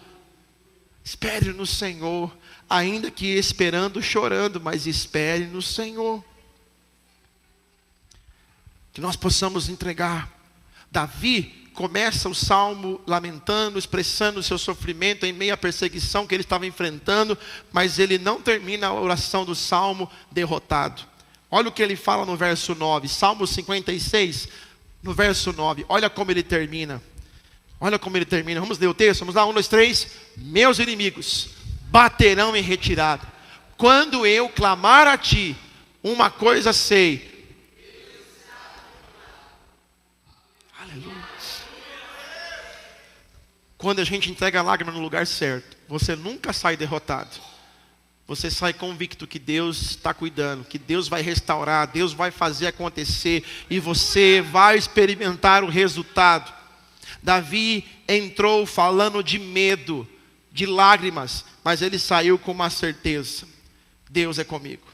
Espere no Senhor, ainda que esperando, chorando, mas espere no Senhor. Que nós possamos entregar. Davi começa o salmo lamentando, expressando o seu sofrimento em meio à perseguição que ele estava enfrentando, mas ele não termina a oração do salmo derrotado. Olha o que ele fala no verso 9, Salmo 56, no verso 9, olha como ele termina. Olha como ele termina, vamos ler o texto, vamos lá, 1, 2, 3. Meus inimigos baterão em retirada. Quando eu clamar a Ti, uma coisa sei. Aleluia. Quando a gente entrega a lágrima no lugar certo, você nunca sai derrotado. Você sai convicto que Deus está cuidando, que Deus vai restaurar, Deus vai fazer acontecer, e você vai experimentar o resultado. Davi entrou falando de medo, de lágrimas, mas ele saiu com uma certeza: Deus é comigo.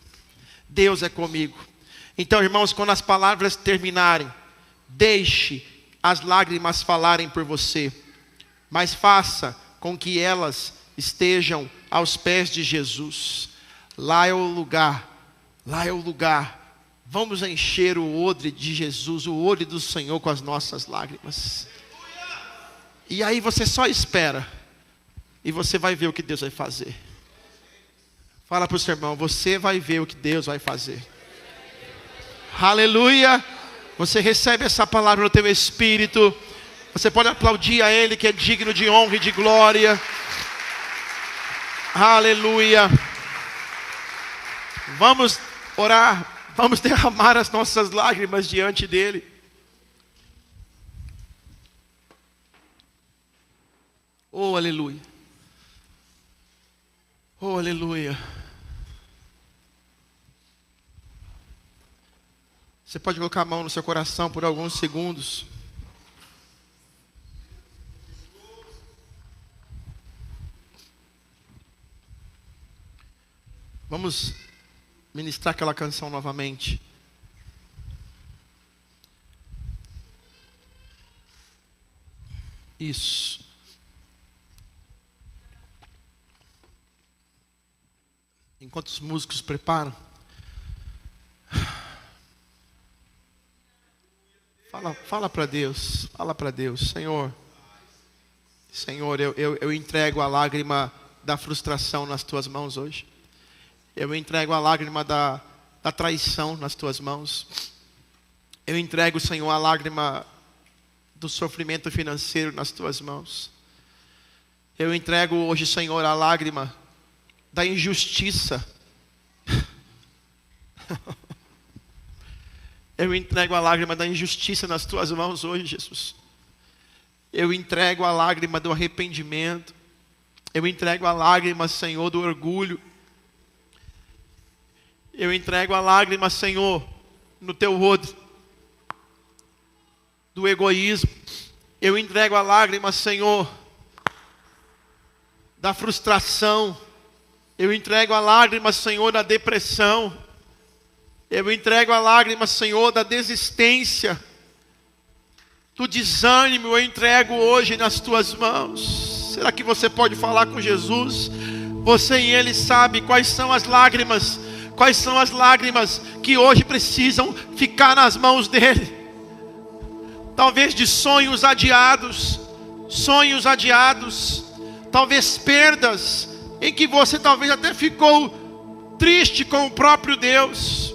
Deus é comigo. Então, irmãos, quando as palavras terminarem, deixe as lágrimas falarem por você, mas faça com que elas estejam aos pés de Jesus. Lá é o lugar, lá é o lugar. Vamos encher o odre de Jesus, o odre do Senhor, com as nossas lágrimas. E aí você só espera, e você vai ver o que Deus vai fazer. Fala para o seu irmão: você vai ver o que Deus vai fazer. Aleluia. Você recebe essa palavra no teu espírito. Você pode aplaudir a Ele, que é digno de honra e de glória. Aleluia. Vamos orar, vamos derramar as nossas lágrimas diante dele. Oh, aleluia. Oh, aleluia. Você pode colocar a mão no seu coração por alguns segundos. Vamos ministrar aquela canção novamente. Isso. Enquanto os músicos preparam, fala para Deus, Senhor, eu entrego a lágrima da frustração nas tuas mãos hoje. Eu entrego a lágrima da traição nas tuas mãos. Eu entrego, Senhor, a lágrima do sofrimento financeiro nas tuas mãos. Eu entrego hoje, Senhor, a lágrima da injustiça. Eu entrego a lágrima da injustiça nas tuas mãos hoje, Jesus. Eu entrego a lágrima do arrependimento. Eu entrego a lágrima, Senhor, do orgulho. Eu entrego a lágrima, Senhor, no teu odre, do egoísmo. Eu entrego a lágrima, Senhor, da frustração. Eu entrego a lágrima, Senhor, da depressão. Eu entrego a lágrima, Senhor, da desistência, do desânimo. Eu entrego hoje nas tuas mãos. Será que você pode falar com Jesus? Você e Ele sabe quais são as lágrimas. Quais são as lágrimas que hoje precisam ficar nas mãos dEle? Talvez de sonhos adiados. Talvez perdas em que você talvez até ficou triste com o próprio Deus.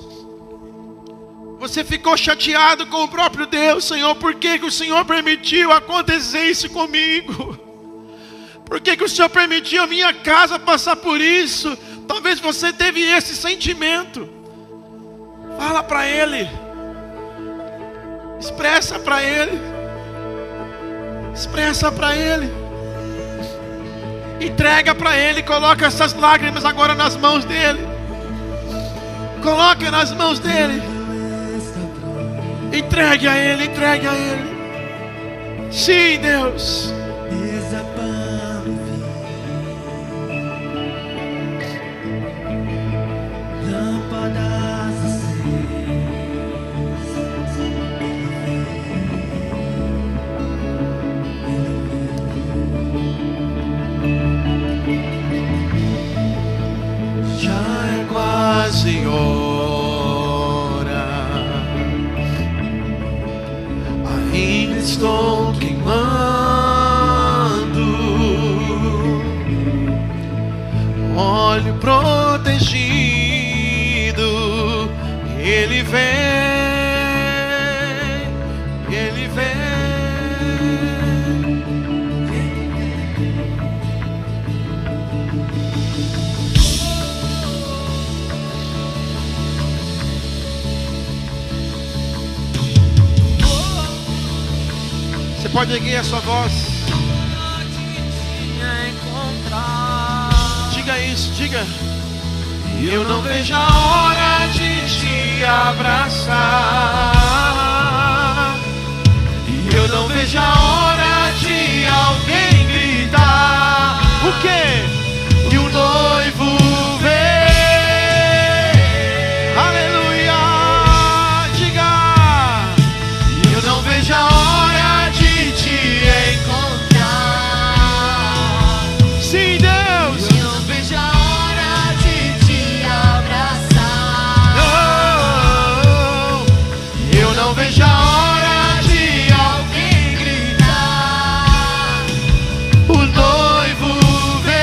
Você ficou chateado com o próprio Deus. Senhor, por que o Senhor permitiu acontecer isso comigo? Por que o Senhor permitiu a minha casa passar por isso? Talvez você teve esse sentimento. Fala para Ele. Expressa para Ele. Expressa para Ele. Entrega para Ele. Coloca essas lágrimas agora nas mãos dEle. Coloca nas mãos dEle. Entregue a Ele. Entregue a Ele. Sim, Deus. Quase hora, ainda estou queimando, olho protegido, Ele vem, Ele vem. Você pode erguer a sua voz. Diga isso, diga. Eu não vejo a hora de te abraçar. Eu não vejo a hora de alguém gritar. O quê? E o noivo vem. Aleluia. Diga. Eu não vejo a hora de te encontrar. Sim, Deus. Eu não vejo a hora de te abraçar. Oh, eu não vejo a hora de alguém gritar. O noivo vem.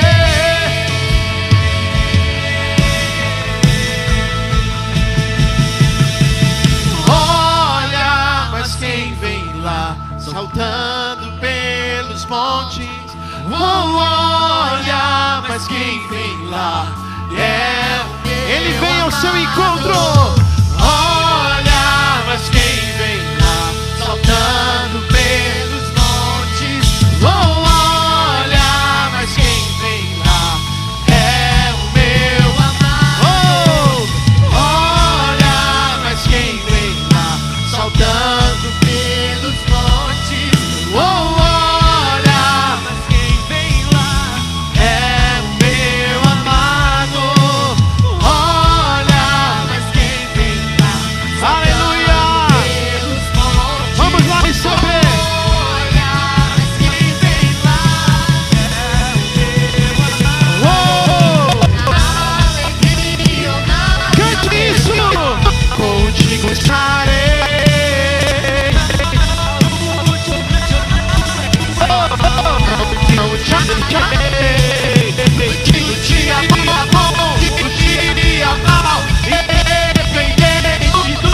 Olha, mas quem vem lá saltando pelos montes? Oh, olha, mas quem vem lá é o meu. Ele vem ao seu encontro. Olha, mas quem vem lá, saltando pelos montes. Oh, olha, mas quem vem lá é o meu amado. Oh, olha, mas quem vem lá, saltando pelos montes. Oh, olha, mas quem vem lá é o meu amado. Olha, mas quem vem lá, aleluia. Vamos lá receber. Olha, mas quem vem lá é o meu amado. Alegria, cante isso. Contigo estarei. Não te deixarei. No dia bom, no dia mal, independente de tudo,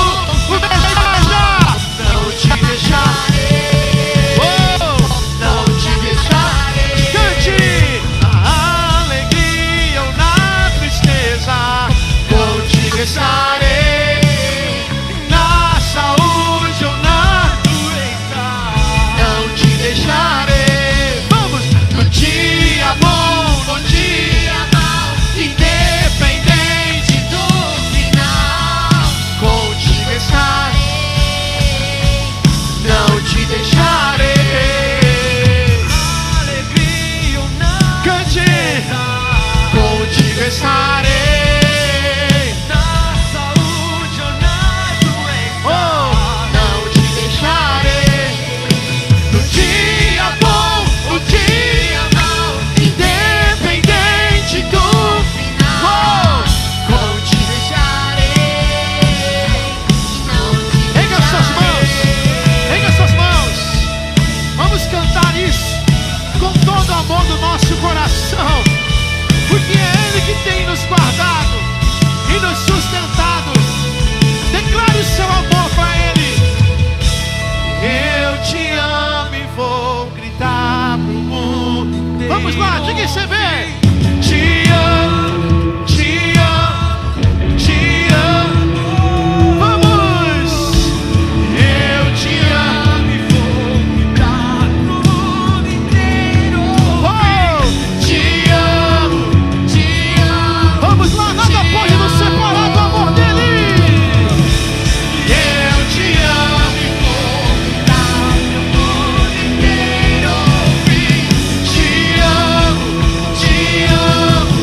não te deixarei. Não te deixarei. Cante. Na alegria ou na tristeza, contigo estarei. Na saúde ou na doença, não te deixarei. Vamos! No dia bom, no dia mal, independente do final, contigo estarei. Não te deixarei. Alegria ou não, cante. Contigo estarei. Na saúde ou na doença, não te deixarei. No dia bom, no dia mal, independente do final, contigo estarei. Erga suas mãos, erga suas mãos. Vamos cantar isso com todo o amor do nosso coração, porque é Ele que tem nos guardado e nos sustentado. Declare o seu amor para Ele. Eu te amo e vou gritar pro mundo. Vamos lá, diga e você vê. Te amo, te amo, te amo. Vamos. Eu te amo e vou gritar pro mundo inteiro. Oh, te amo, te amo. Vamos lá, nada pode nos separar do amor dele. Eu te amo e vou gritar pro mundo inteiro ouvir. Te amo, te amo,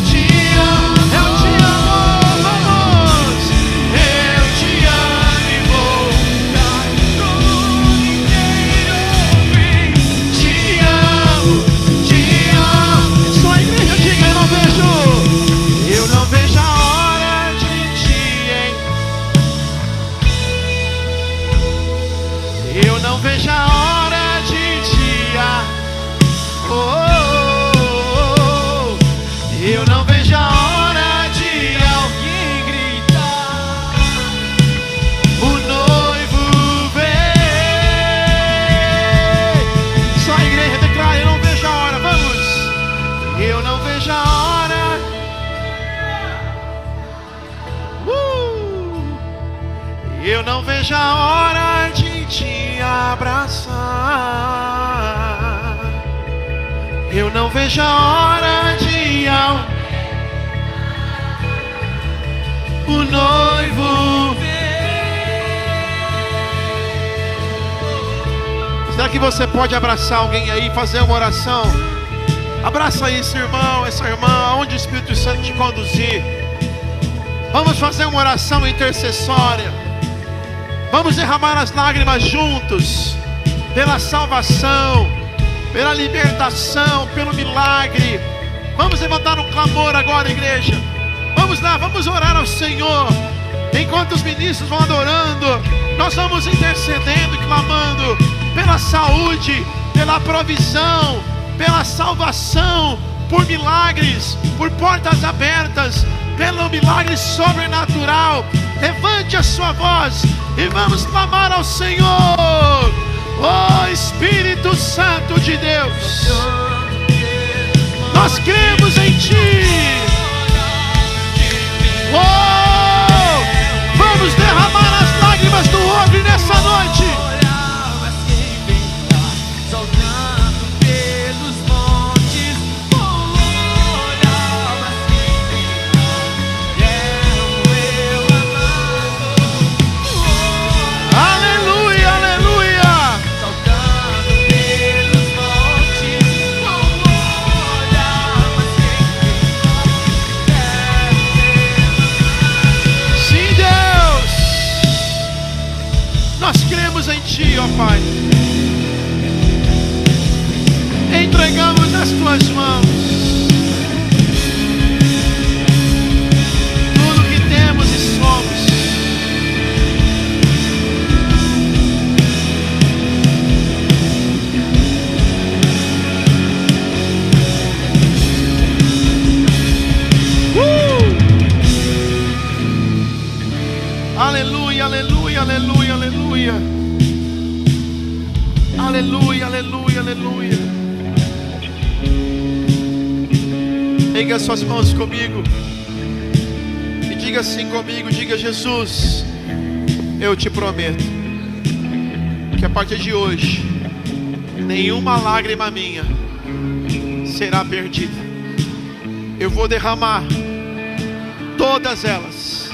te amo. Eu te amo, vamos. Eu te amo e vou gritar pro mundo inteiro ouvir. Te amo, te amo. Só a igreja diga, eu não vejo a hora de te Eu não vejo a hora de te Eu não vejo a hora de alguém gritar. O noivo vem. Só a igreja declara, eu não vejo a hora. Vamos. Eu não vejo a hora. Eu não vejo a hora de te abraçar. Eu não vejo a hora de o noivo vem. Será que você pode abraçar alguém aí e fazer uma oração? Abraça esse irmão, essa irmã, aonde o Espírito Santo te conduzir. Vamos fazer uma oração intercessória. Vamos derramar as lágrimas juntos, pela salvação, pela libertação, pelo milagre. Vamos levantar um clamor agora, igreja. Vamos lá, vamos orar ao Senhor. Enquanto os ministros vão adorando, nós vamos intercedendo e clamando pela saúde, pela provisão, pela salvação, por milagres, por portas abertas, pelo milagre sobrenatural. Levante a sua voz e vamos clamar ao Senhor. Oh Espírito Santo de Deus, nós Nós cremos em Ti. Oh, vamos derramar as lágrimas do odre nessa noite. Em Ti, ó Pai, entregamos nas Tuas mãos tudo que temos e somos. Aleluia, aleluia, aleluia, aleluia. Aleluia, aleluia, aleluia. Erga suas mãos comigo e diga assim comigo, diga: Jesus, eu te prometo que a partir de hoje nenhuma lágrima minha será perdida. Eu vou derramar todas elas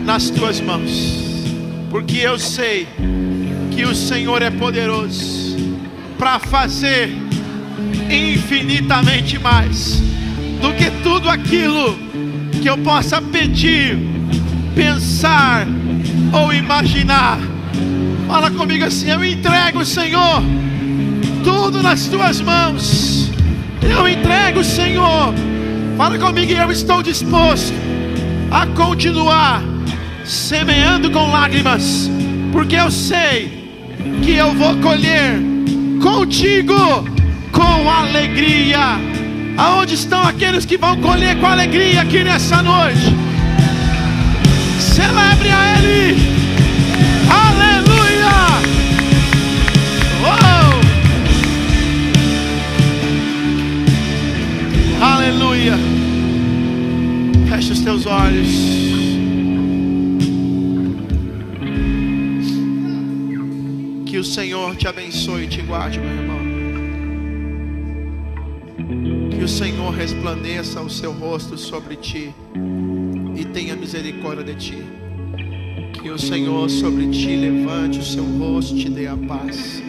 nas Tuas mãos, porque eu sei que o Senhor é poderoso para fazer infinitamente mais do que tudo aquilo que eu possa pedir, pensar ou imaginar. Fala comigo assim: eu entrego, Senhor, tudo nas Tuas mãos. Eu entrego, Senhor. Fala comigo: eu estou disposto a continuar semeando com lágrimas, porque eu sei que eu vou colher contigo com alegria. Aonde estão aqueles que vão colher com alegria aqui nessa noite? Celebre a Ele. Aleluia. Oh. Aleluia. Feche os teus olhos. Que o Senhor te abençoe e te guarde, meu irmão. Que o Senhor resplandeça o seu rosto sobre ti e tenha misericórdia de ti. Que o Senhor sobre ti levante o seu rosto e te dê a paz.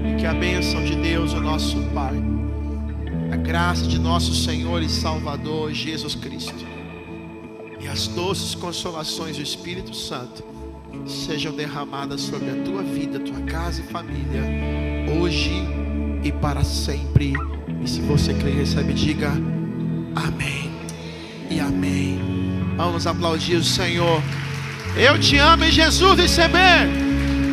E que a bênção de Deus, o nosso Pai, a graça de nosso Senhor e Salvador Jesus Cristo e as doces consolações do Espírito Santo sejam derramadas sobre a tua vida, tua casa e família, hoje e para sempre. E se você crê, recebe, diga amém e amém. Vamos aplaudir o Senhor. Eu te amo em Jesus. Receber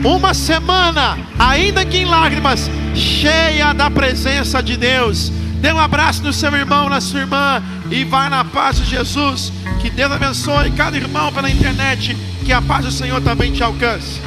uma semana, ainda que em lágrimas, cheia da presença de Deus. Dê um abraço no seu irmão, na sua irmã, e vai na paz de Jesus. Que Deus abençoe cada irmão pela internet. Que a paz do Senhor também te alcance.